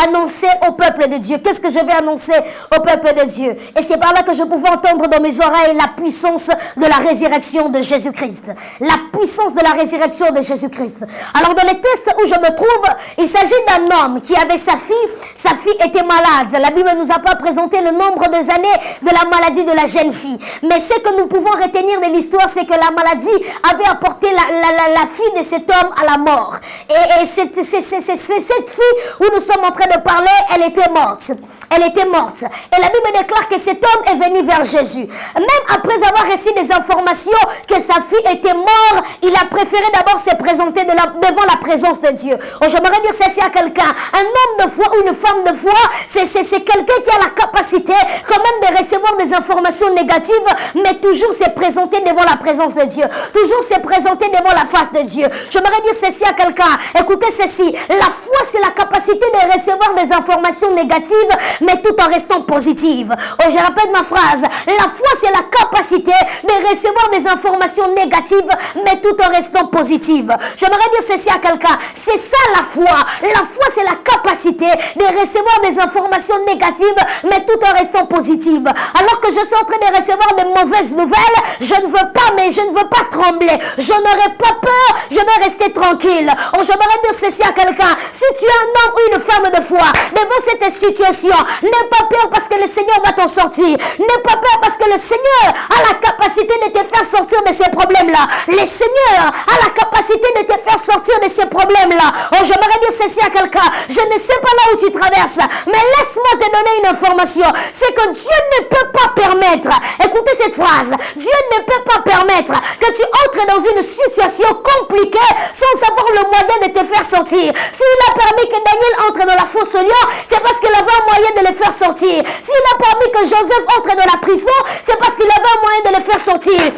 annoncer au peuple de Dieu? Qu'est-ce que je vais annoncer au peuple de Dieu? Et c'est par là que je pouvais entendre dans mes oreilles la puissance de la résurrection de Jésus-Christ. La puissance de la résurrection de Jésus-Christ. Alors dans les textes où je me trouve, il s'agit d'un homme qui avait sa fille était malade. La Bible ne nous a pas présenté le nombre des années de la maladie de la jeune fille. Mais ce que nous pouvons retenir de l'histoire, c'est que la maladie avait apporté la fille de cet homme à la mort. Et c'est cette fille où nous sommes en train de parler, elle était morte. Elle était morte. Et la Bible déclare que cet homme est venu vers Jésus. Même après avoir reçu des informations que sa fille était morte, il a préféré d'abord se présenter devant la présence de Dieu. Oh, j'aimerais dire ceci à quelqu'un. Un homme de foi ou une femme de foi, c'est quelqu'un qui a la capacité quand même de recevoir des informations négatives, mais toujours se présenter devant la présence de Dieu. Toujours se présenter devant la face de Dieu. J'aimerais dire ceci à quelqu'un. Écoutez ceci. La foi, c'est la capacité de recevoir des informations négatives, mais tout en restant positive. Oh, je répète ma phrase. La foi, c'est la capacité de recevoir des informations négatives, mais tout en restant positive. J'aimerais dire ceci à quelqu'un. C'est ça la foi. La foi, c'est la capacité de recevoir des informations négatives, mais tout en restant positive. Alors que je suis en train de recevoir de mauvaises nouvelles, je ne veux pas trembler. Je n'aurai pas peur, je vais rester tranquille. Oh, j'aimerais dire ceci à quelqu'un. Si tu es un homme ou une femme de foi, devant cette situation, n'aie pas peur parce que le Seigneur va t'en sortir. N'aie pas peur parce que le Seigneur a la capacité de te faire sortir de ces problèmes-là. Le Seigneur a la capacité de te faire sortir de ces problèmes-là. Oh, j'aimerais dire ceci à quelqu'un. Je ne sais pas là où tu traverses, mais laisse-moi te donner une information. C'est que Dieu ne peut pas permettre, écoutez cette phrase, Dieu ne peut pas permettre que tu entres dans une situation compliquée sans avoir le moyen de te faire sortir. S'il a permis que Daniel entre dans la fosse au lion, c'est parce qu'il avait un moyen de le faire sortir. S'il a permis que Joseph entre dans la prison, c'est parce qu'il avait un moyen de le faire sortir.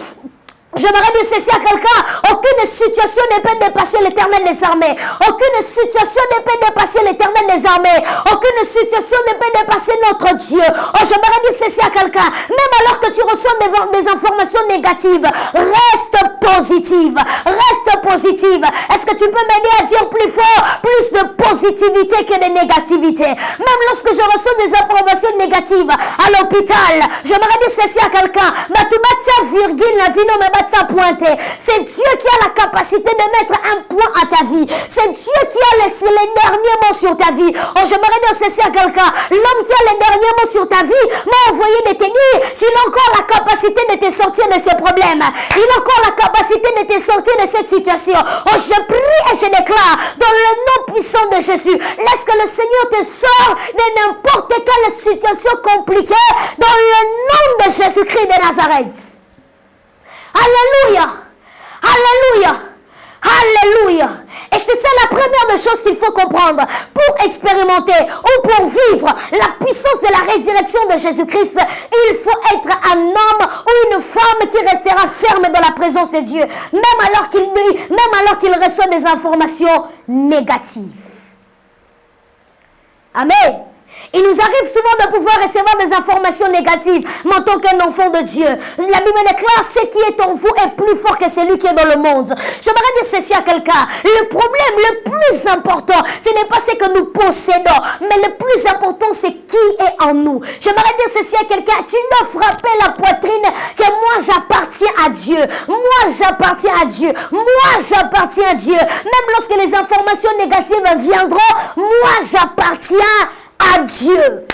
J'aimerais dire ceci à quelqu'un. Aucune situation ne peut dépasser l'Éternel des armées. Aucune situation ne peut dépasser l'Éternel des armées. Aucune situation ne peut dépasser notre Dieu. Oh, j'aimerais dire ceci à quelqu'un. Même alors que tu reçois des informations négatives, reste positive. Reste positive. Est-ce que tu peux m'aider à dire plus fort, plus de positivité que de négativité? Même lorsque je reçois des informations négatives à l'hôpital, j'aimerais dire ceci à quelqu'un. Mais tu mets ça virgule, la vie ça pointé. C'est Dieu qui a la capacité de mettre un point à ta vie. C'est Dieu qui a laissé les derniers mots sur ta vie. Oh, j'aimerais dire ceci à quelqu'un. L'homme qui a les derniers mots sur ta vie m'a envoyé de te dire qu'il a encore la capacité de te sortir de ces problèmes. Il a encore la capacité de te sortir de cette situation. Oh, je prie et je déclare dans le nom puissant de Jésus, laisse que le Seigneur te sorte de n'importe quelle situation compliquée dans le nom de Jésus-Christ de Nazareth. Alléluia, alléluia, alléluia. Et c'est ça la première des choses qu'il faut comprendre. Pour expérimenter ou pour vivre la puissance de la résurrection de Jésus-Christ, il faut être un homme ou une femme qui restera ferme dans la présence de Dieu, même alors qu'il reçoit des informations négatives. Amen. Il nous arrive souvent de pouvoir recevoir des informations négatives, mais en tant qu'un enfant de Dieu, la Bible déclare: ce qui est en vous est plus fort que celui qui est dans le monde. J'aimerais dire ceci à quelqu'un. Le problème le plus important, ce n'est pas ce que nous possédons, mais le plus important, c'est qui est en nous. J'aimerais dire ceci à quelqu'un. Tu dois frapper la poitrine que moi j'appartiens à Dieu. Moi j'appartiens à Dieu. Moi j'appartiens à Dieu. Même lorsque les informations négatives viendront, moi j'appartiens à Dieu.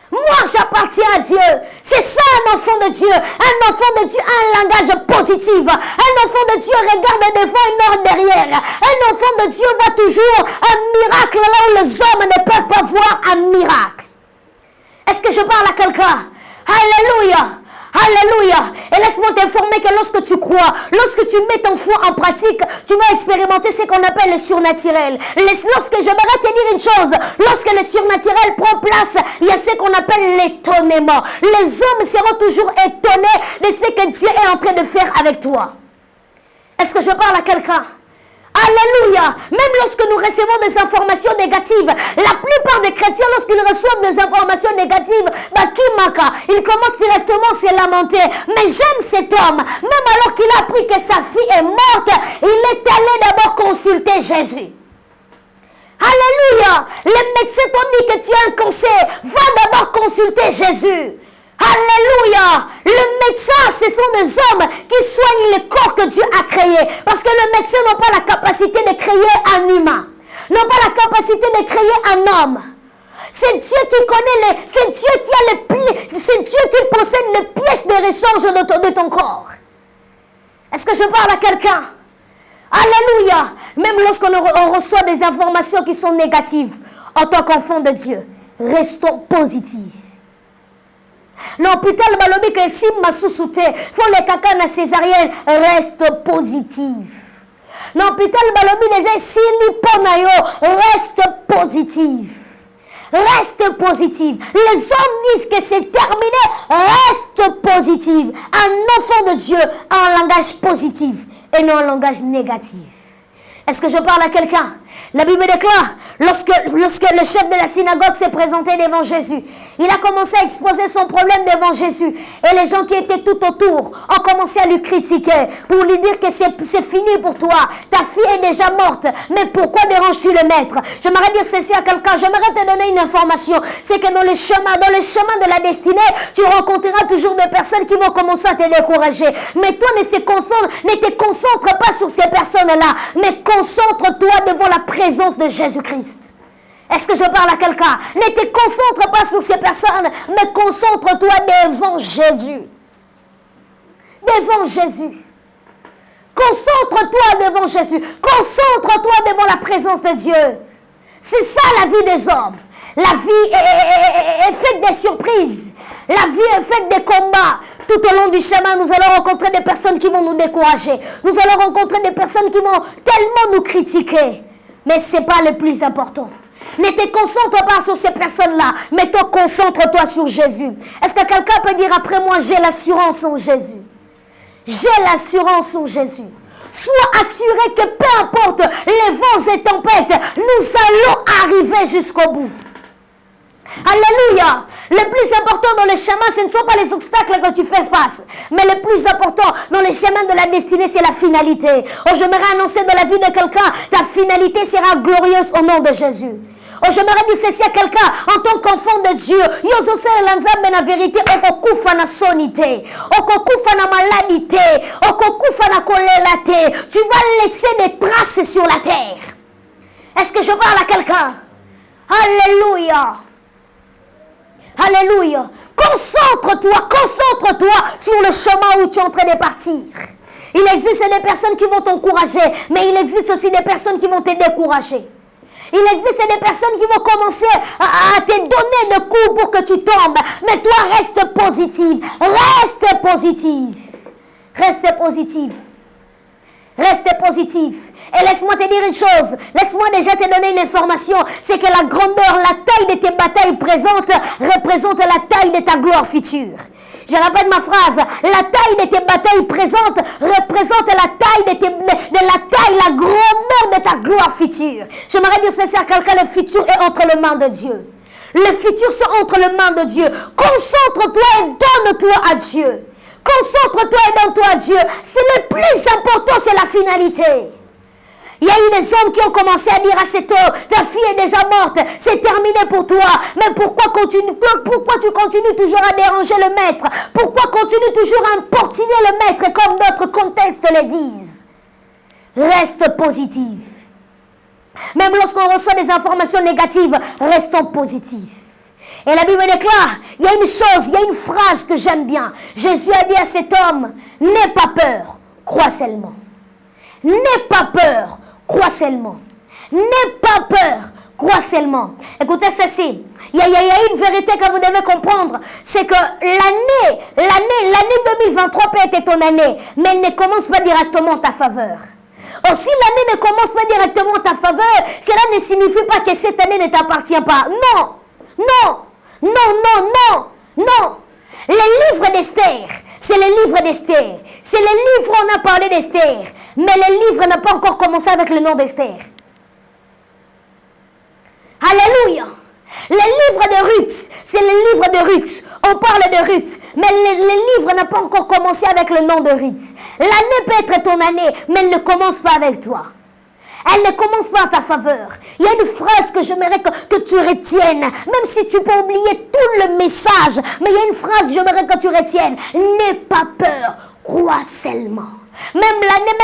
Moi j'appartiens à Dieu. C'est ça un enfant de Dieu. Un enfant de Dieu a un langage positif. Un enfant de Dieu regarde devant et nord derrière. Un enfant de Dieu voit toujours un miracle là où les hommes ne peuvent pas voir un miracle. Est-ce que je parle à quelqu'un? Alléluia. Alléluia. Et laisse-moi t'informer que lorsque tu crois, lorsque tu mets ton foi en pratique, tu vas expérimenter ce qu'on appelle le surnaturel. Lorsque j'aimerais te dire une chose, lorsque le surnaturel prend place, il y a ce qu'on appelle l'étonnement. Les hommes seront toujours étonnés de ce que Dieu est en train de faire avec toi. Est-ce que je parle à quelqu'un? Alléluia. Même lorsque nous recevons des informations négatives, la plupart des chrétiens, lorsqu'ils reçoivent des informations négatives, ils commencent directement à se lamenter. Mais j'aime cet homme. Même alors qu'il a appris que sa fille est morte, il est allé d'abord consulter Jésus. Alléluia. Les médecins t'ont dit que tu as un cancer. Va d'abord consulter Jésus. Alléluia. Le médecin, ce sont des hommes qui soignent le corps que Dieu a créé. Parce que le médecin n'a pas la capacité de créer un humain. N'a pas la capacité de créer un homme. C'est Dieu qui connaît c'est Dieu qui a les pieds, c'est Dieu qui possède le piège de rechange de ton corps. Est-ce que je parle à quelqu'un? Alléluia. Même lorsqu'on reçoit des informations qui sont négatives, en tant qu'enfant de Dieu, restons positifs. L'hôpital balobi que si ma sous-souté, faut les caca na césarienne, reste positif. L'hôpital balobi déjà si ni ponayo, reste positif. Reste positif. Les hommes disent que c'est terminé, reste positif. Un enfant de Dieu a un langage positif et non un langage négatif. Est-ce que je parle à quelqu'un? La Bible déclare, lorsque le chef de la synagogue s'est présenté devant Jésus, il a commencé à exposer son problème devant Jésus. Et les gens qui étaient tout autour ont commencé à lui critiquer pour lui dire que c'est fini pour toi. Ta fille est déjà morte. Mais pourquoi déranges-tu le maître? J'aimerais dire ceci à quelqu'un. J'aimerais te donner une information. C'est que dans les chemins de la destinée, tu rencontreras toujours des personnes qui vont commencer à te décourager. Mais toi, ne te concentre pas sur ces personnes-là. Mais concentre-toi devant la présence de Jésus-Christ. Est-ce que je parle à quelqu'un? Ne te concentre pas sur ces personnes, mais concentre-toi devant Jésus. Devant Jésus. Concentre-toi devant Jésus. Concentre-toi devant la présence de Dieu. C'est ça la vie des hommes. La vie est faite des surprises. La vie est faite des combats. Tout au long du chemin, nous allons rencontrer des personnes qui vont nous décourager. Nous allons rencontrer des personnes qui vont tellement nous critiquer. Mais ce n'est pas le plus important. Ne te concentre pas sur ces personnes-là, mais toi, concentre-toi sur Jésus. Est-ce que quelqu'un peut dire après moi, j'ai l'assurance en Jésus? J'ai l'assurance en Jésus. Sois assuré que peu importe les vents et tempêtes, nous allons arriver jusqu'au bout. Alléluia. Le plus important dans le chemin, ce ne sont pas les obstacles que tu fais face. Mais le plus important dans le chemin de la destinée, c'est la finalité. Oh, j'aimerais annoncer dans la vie de quelqu'un, ta finalité sera glorieuse au nom de Jésus. Oh, j'aimerais dire ceci à quelqu'un, en tant qu'enfant de Dieu, la vérité, okokufa na sonité, okokufa na maladité, okokufa na kolelate. Tu vas laisser des traces sur la terre. Est-ce que je parle à quelqu'un? Alléluia. Alléluia. Concentre-toi sur le chemin où tu es en train de partir. Il existe des personnes qui vont t'encourager, mais il existe aussi des personnes qui vont te décourager. Il existe des personnes qui vont commencer à te donner le coup pour que tu tombes. Mais toi, reste positif. Reste positif. Reste positif. Reste positif. Et laisse-moi te dire une chose. Laisse-moi déjà te donner une information. C'est que la grandeur, la taille de tes batailles présentes représente la taille de ta gloire future. Je répète ma phrase. La taille de tes batailles présentes représente la taille la grandeur de ta gloire future. J'aimerais dire ceci à quelqu'un. Le futur est entre les mains de Dieu. Le futur c'est entre les mains de Dieu. Concentre-toi et donne-toi à Dieu. Concentre-toi et donne-toi à Dieu. C'est le plus important, c'est la finalité. Il y a eu des hommes qui ont commencé à dire à cet homme, ta fille est déjà morte, c'est terminé pour toi. Mais pourquoi tu continues toujours à déranger le maître? Pourquoi continues toujours à importuner le maître comme d'autres contextes le disent? Reste positif. Même lorsqu'on reçoit des informations négatives, restons positifs. Et la Bible déclare, il y a une chose, il y a une phrase que j'aime bien. Jésus a dit à cet homme, n'aie pas peur, crois seulement. N'aie pas peur, crois seulement. N'aie pas peur, Crois seulement. Écoutez ceci. Il y a une vérité que vous devez comprendre. C'est que l'année 2023 peut être ton année, mais elle ne commence pas directement en ta faveur. Or, si l'année ne commence pas directement en ta faveur, cela ne signifie pas que cette année ne t'appartient pas. Non, non, non, non, non, non. Les livres d'Esther, c'est les livres d'Esther. C'est les livres où on a parlé d'Esther. Mais le livre n'a pas encore commencé avec le nom d'Esther. Alléluia. Les livres de Ruth, c'est les livres de Ruth. On parle de Ruth, mais le livre n'a pas encore commencé avec le nom de Ruth. L'année peut être ton année, mais elle ne commence pas avec toi. Elle ne commence pas en ta faveur. Il y a une phrase que j'aimerais que tu retiennes, même si tu peux oublier tout le message, mais il y a une phrase que j'aimerais que tu retiennes. N'aie pas peur, crois seulement. Même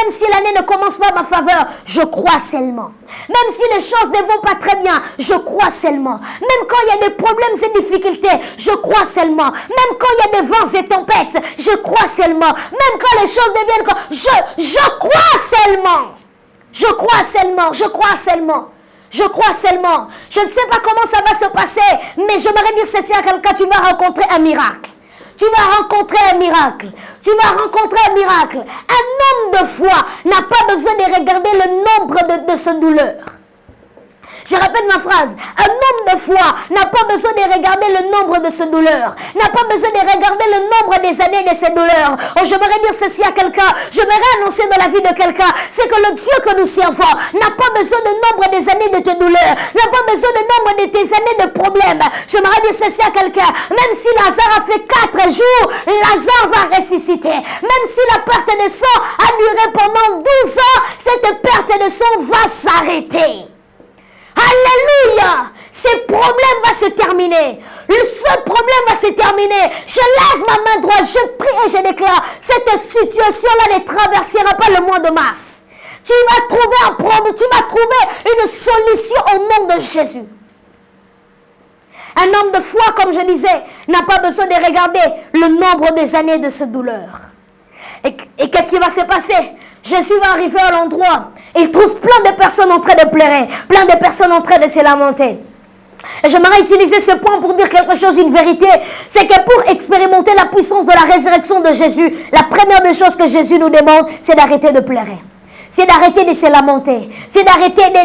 si l'année ne commence pas en ma faveur, je crois seulement. Même si les choses ne vont pas très bien, je crois seulement. Même quand il y a des problèmes et des difficultés, je crois seulement. Même quand il y a des vents et tempêtes, je crois seulement. Même quand les choses deviennent je crois seulement. Je crois seulement, je crois seulement. Je crois seulement. Je ne sais pas comment ça va se passer, mais j'aimerais dire ceci à quelqu'un, tu vas rencontrer un miracle. Tu vas rencontrer un miracle. Tu vas rencontrer un miracle. Un homme de foi n'a pas besoin de regarder le nombre de ses douleurs. Je répète ma phrase. Un homme de foi n'a pas besoin de regarder le nombre de ses douleurs. N'a pas besoin de regarder le nombre des années de ses douleurs. Oh, j'aimerais dire ceci à quelqu'un. J'aimerais annoncer dans la vie de quelqu'un. C'est que le Dieu que nous servons n'a pas besoin de nombre des années de tes douleurs. N'a pas besoin de nombre de tes années de problèmes. J'aimerais dire ceci à quelqu'un. Même si Lazare a fait 4 jours, Lazare va ressusciter. Même si la perte de sang a duré pendant 12 ans, cette perte de sang va s'arrêter. Alléluia! Ces problèmes vont se terminer. Ce problème va se terminer. Je lève ma main droite, je prie et je déclare, cette situation-là ne traversera pas le mois de mars. Tu vas trouver un problème, tu vas trouver une solution au nom de Jésus. Un homme de foi, comme je disais, n'a pas besoin de regarder le nombre des années de cette douleur. Et qu'est-ce qui va se passer? Jésus va arriver à l'endroit et il trouve plein de personnes en train de pleurer, plein de personnes en train de se lamenter. Et j'aimerais utiliser ce point pour dire quelque chose, une vérité. C'est que pour expérimenter la puissance de la résurrection de Jésus, la première des choses que Jésus nous demande, c'est d'arrêter de pleurer. C'est d'arrêter de se lamenter. C'est d'arrêter de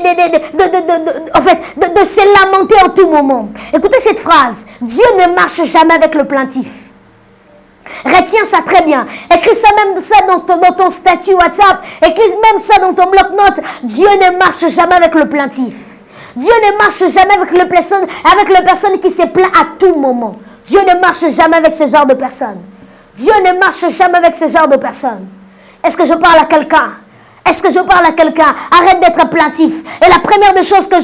se lamenter en tout moment. Écoutez cette phrase. Dieu ne marche jamais avec le plaintif. Retiens ça très bien. Écris ça même ça dans ton statut WhatsApp. Écris même ça dans ton bloc-notes. Dieu ne marche jamais avec le plaintif. Dieu ne marche jamais avec les personnes qui se plaignent à tout moment. Dieu ne marche jamais avec ce genre de personnes. Dieu ne marche jamais avec ce genre de personnes. Est-ce que je parle à quelqu'un? Est-ce que je parle à quelqu'un? Arrête d'être plaintif. Et la première des choses que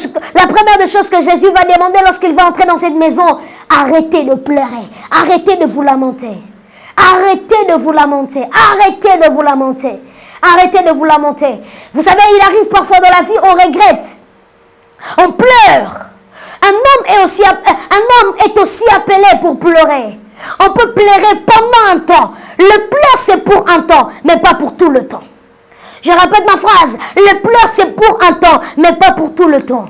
Jésus va demander lorsqu'il va entrer dans cette maison, arrêtez de pleurer. Arrêtez de vous lamenter. Arrêtez de vous lamenter. Arrêtez de vous lamenter. Arrêtez de vous lamenter. Vous savez, il arrive parfois dans la vie, on regrette. On pleure. Un homme est aussi appelé pour pleurer. On peut pleurer pendant un temps. Le pleur, c'est pour un temps, mais pas pour tout le temps. Je répète ma phrase. Le pleur, c'est pour un temps, mais pas pour tout le temps.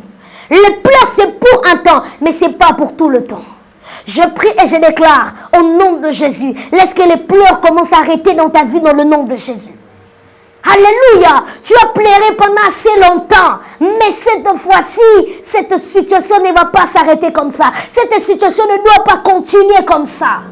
Le pleur, c'est pour un temps, mais c'est pas pour tout le temps. Je prie et je déclare au nom de Jésus, laisse que les pleurs commencent à arrêter dans ta vie dans le nom de Jésus. Alléluia, tu as pleuré pendant assez longtemps, mais cette fois-ci, cette situation ne va pas s'arrêter comme ça. Cette situation ne doit pas continuer comme ça.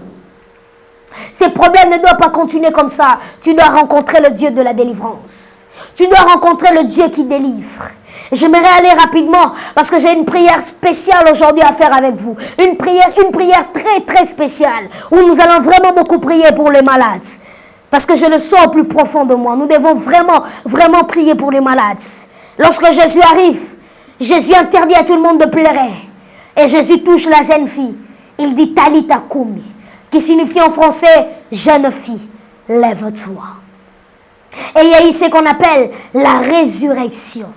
Ces problèmes ne doivent pas continuer comme ça. Tu dois rencontrer le Dieu de la délivrance. Tu dois rencontrer le Dieu qui délivre. J'aimerais aller rapidement parce que j'ai une prière spéciale aujourd'hui à faire avec vous. Une prière très très spéciale où nous allons vraiment beaucoup prier pour les malades. Parce que je le sens au plus profond de moi. Nous devons vraiment, vraiment prier pour les malades. Lorsque Jésus arrive, Jésus interdit à tout le monde de pleurer. Et Jésus touche la jeune fille. Il dit Talita Koumi, qui signifie en français jeune fille, lève-toi. Et il y a ici ce qu'on appelle la résurrection.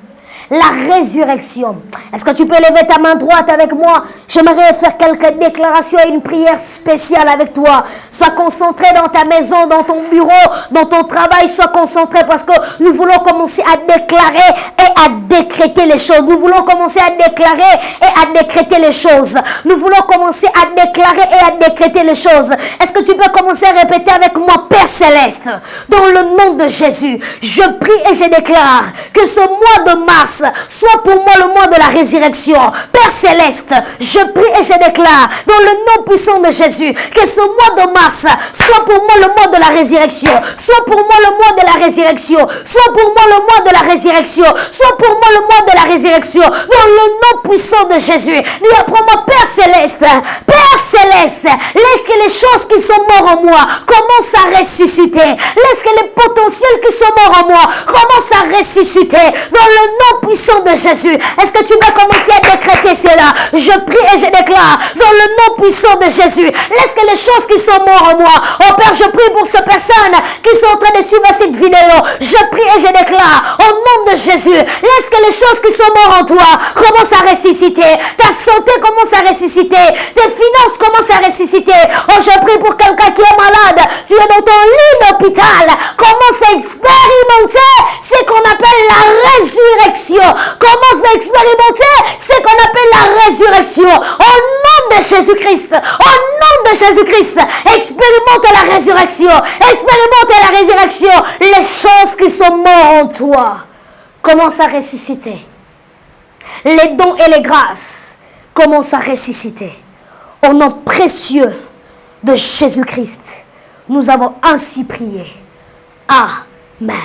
La résurrection. Est-ce que tu peux lever ta main droite avec moi? J'aimerais faire quelques déclarations et une prière spéciale avec toi. Sois concentré dans ta maison, dans ton bureau, dans ton travail. Sois concentré parce que nous voulons commencer à déclarer et à décréter les choses. Nous voulons commencer à déclarer et à décréter les choses. Nous voulons commencer à déclarer et à décréter les choses. Est-ce que tu peux commencer à répéter avec moi, Père Céleste, dans le nom de Jésus, je prie et je déclare que ce mois de mars soit pour moi le mois de la résurrection. Père Céleste, je prie et je déclare dans le nom puissant de Jésus que ce mois de mars soit pour moi le mois de la résurrection, soit pour moi le mois de la résurrection, soit pour moi le mois de la résurrection, soit pour moi le mois de la résurrection, dans le nom puissant de Jésus. Dis après moi, Père Céleste, Père Céleste, laisse que les choses qui sont mortes en moi commencent à ressusciter. Laisse que les potentiels qui sont morts en moi commencent à ressusciter dans le nom puissant de Jésus. Est-ce que tu vas commencer à décréter cela? Je prie et je déclare dans le nom puissant de Jésus. Laisse que les choses qui sont mortes en moi, oh Père, je prie pour ces personnes qui sont en train de suivre cette vidéo. Je prie et je déclare au nom de Jésus. Laisse que les choses qui sont mortes en toi commencent à ressusciter. Ta santé commence à ressusciter. Tes finances commencent à ressusciter. Oh, je prie pour quelqu'un qui est malade. Tu es dans ton lit d'hôpital. Commence à expérimenter ce qu'on appelle la résurrection. Commence à expérimenter ce qu'on appelle la résurrection. Au nom de Jésus-Christ. Au nom de Jésus-Christ. Expérimente la résurrection. Expérimente la résurrection. Les choses qui sont mortes en toi commencent à ressusciter. Les dons et les grâces commencent à ressusciter. Au nom précieux de Jésus-Christ, nous avons ainsi prié. Amen.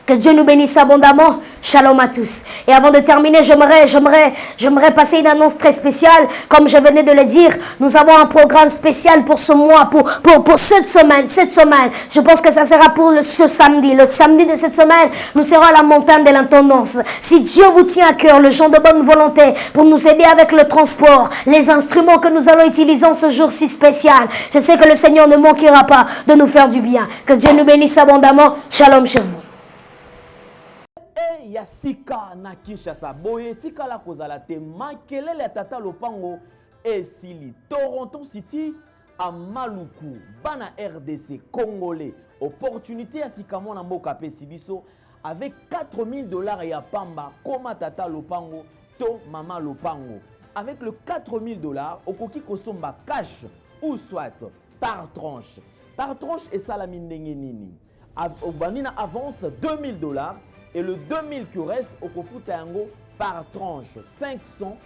Que Dieu nous bénisse abondamment. Shalom à tous. Et avant de terminer, j'aimerais passer une annonce très spéciale. Comme je venais de le dire, nous avons un programme spécial pour ce mois, pour cette semaine. Je pense que ça sera pour ce samedi. Le samedi de cette semaine, nous serons à la montagne de l'intendance. Si Dieu vous tient à cœur, le gens de bonne volonté, pour nous aider avec le transport, les instruments que nous allons utiliser en ce jour si spécial, je sais que le Seigneur ne manquera pas de nous faire du bien. Que Dieu nous bénisse abondamment. Shalom chez vous. Ya sika na Kinshasa boye tikala kozala te makelele ya tata lopango esili Toronto City à Maluku bana RDC congolais opportunité ya sika mona mboka pe sibiso avec $4000 ya pamba koma tata lopango to mama lopango avec le $4000 okoki kosomba cash ou soit par tranche et salami ndenge nini obanina avance $2000 et le 2000 qui reste au Kofuta Yango par tranche 500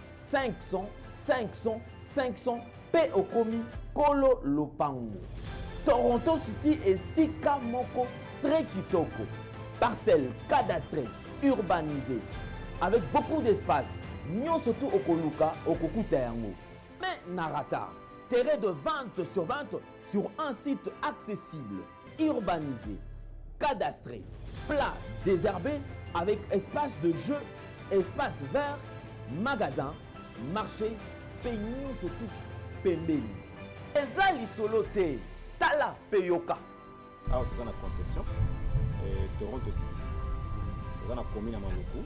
P Okomi Kolo Lopango. Toronto City et Sika Moko très kitoko. Parcelle cadastrée, urbanisée, avec beaucoup d'espace. Nyon surtout au Koluka, au Kokuta Yango. Mais Narata, terrain de vente sur un site accessible, urbanisé, cadastré, plat, désherbé, avec espace de jeu, espace vert, magasin, marché, peignon surtout, pembeli. Ezali solote, tala peyoka. Alors, tu as une concession, Toronto City. Tu as une commune à Maluku,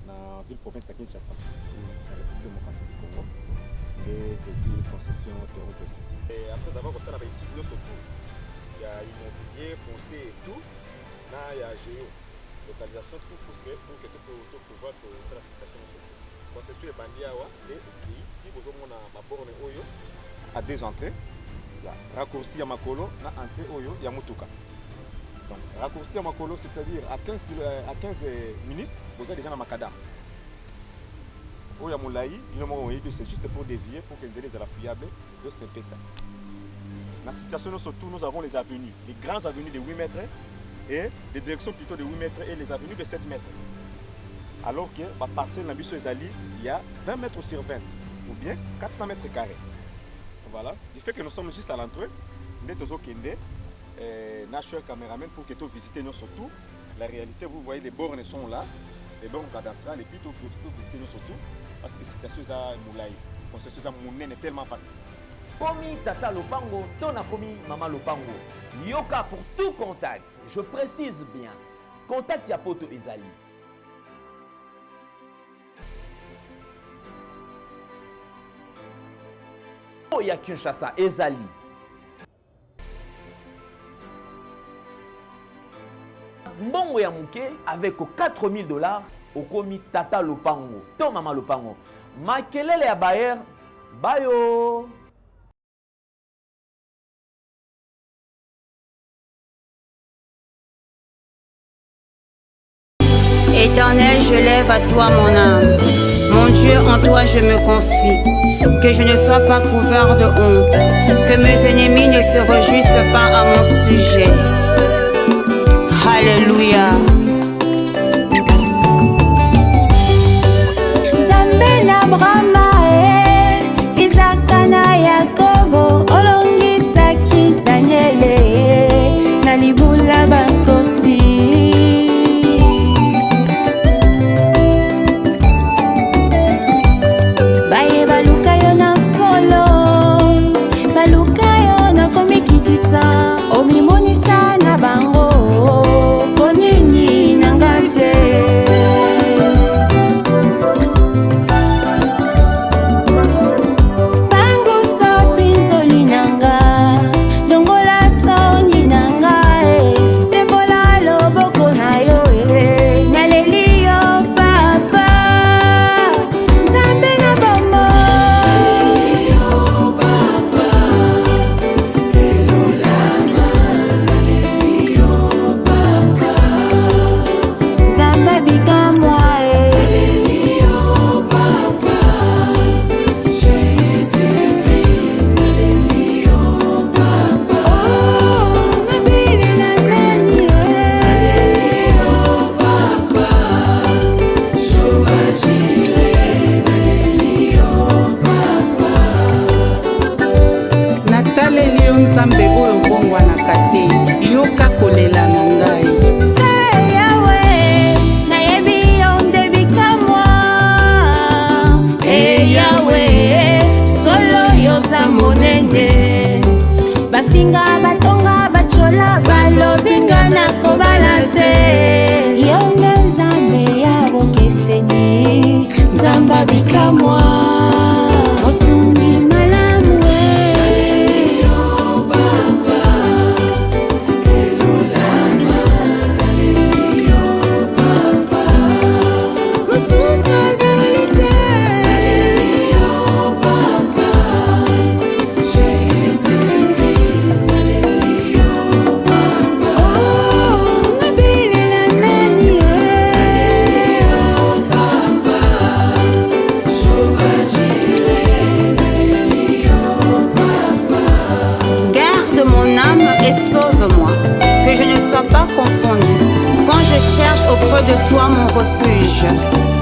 dans la ville province de Kinshasa, dans la République démocratique du Congo. Et tu as une concession Toronto City. Et après avoir commencé à étudier surtout, il y a immobilier, foncier et tout. Il y a géo, localisation, tout pour que tu puisses pouvoir faire la situation. Concession est bandit et si vous avez ma borne Oyo, à deux entrées, raccourci à Makolo, na entrée Oyo, il y a Mutuka. Donc, raccourci à Makolo, c'est-à-dire à 15 minutes, vous avez déjà dans Makada. Oyo Moulaï, c'est juste pour dévier, pour que les élèves soient fiables, de ce ça. Dans la situation, surtout, nous avons les avenues, les grandes avenues de 8 mètres. Et des directions plutôt de 8 mètres et les avenues de 7 mètres. Alors que la parcelle Nabiso Ezali, il y a 20 mètres sur 20 ou bien 400 mètres carrés. Voilà. Du fait que nous sommes juste à l'entrée, nous sommes National Cameraman pour que tu visites nous surtout. La réalité, vous voyez, les bornes sont là, les bornes cadastrales, et puis tu peux visiter nous surtout parce que c'est quelque chose à Moulaï. C'est quelque chose à Mounen est tellement facile. Komi Tata Lopango, Tona Komi Mama Lopango. Yoka pour tout contact. Je précise bien. Contact Yapoto Ezali. ya Kinshasa ezali. Mbongo ya muke avec $4000 okomi tata lopango to mama lopango. Makelele ya bayer bayo. Éternel, je lève à toi mon âme. Mon Dieu, en toi je me confie. Que je ne sois pas couvert de honte. Que mes ennemis ne se réjouissent pas à mon sujet. Alléluia. Zambena Brahma, Isaka na Yakobo, Olongisaki Daniele, Nalibula Bakosi. Baye baluka yo na solo, baluka yo na komikitisa, omimonisa na bango.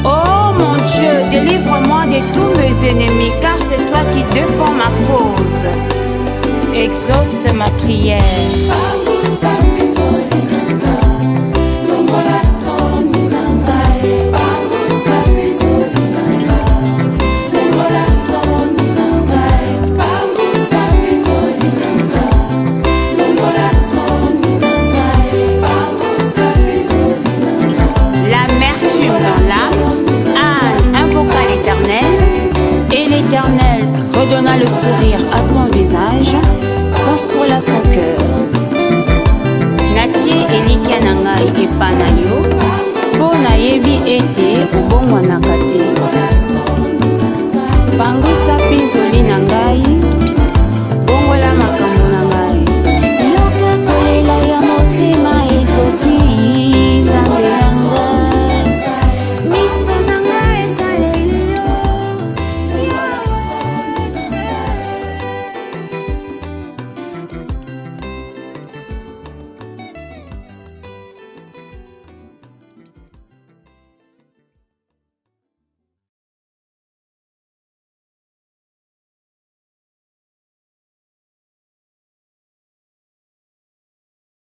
Oh mon Dieu, délivre-moi de tous mes ennemis, car c'est toi qui défends ma cause. Exauce ma prière. Redonna le sourire à son visage.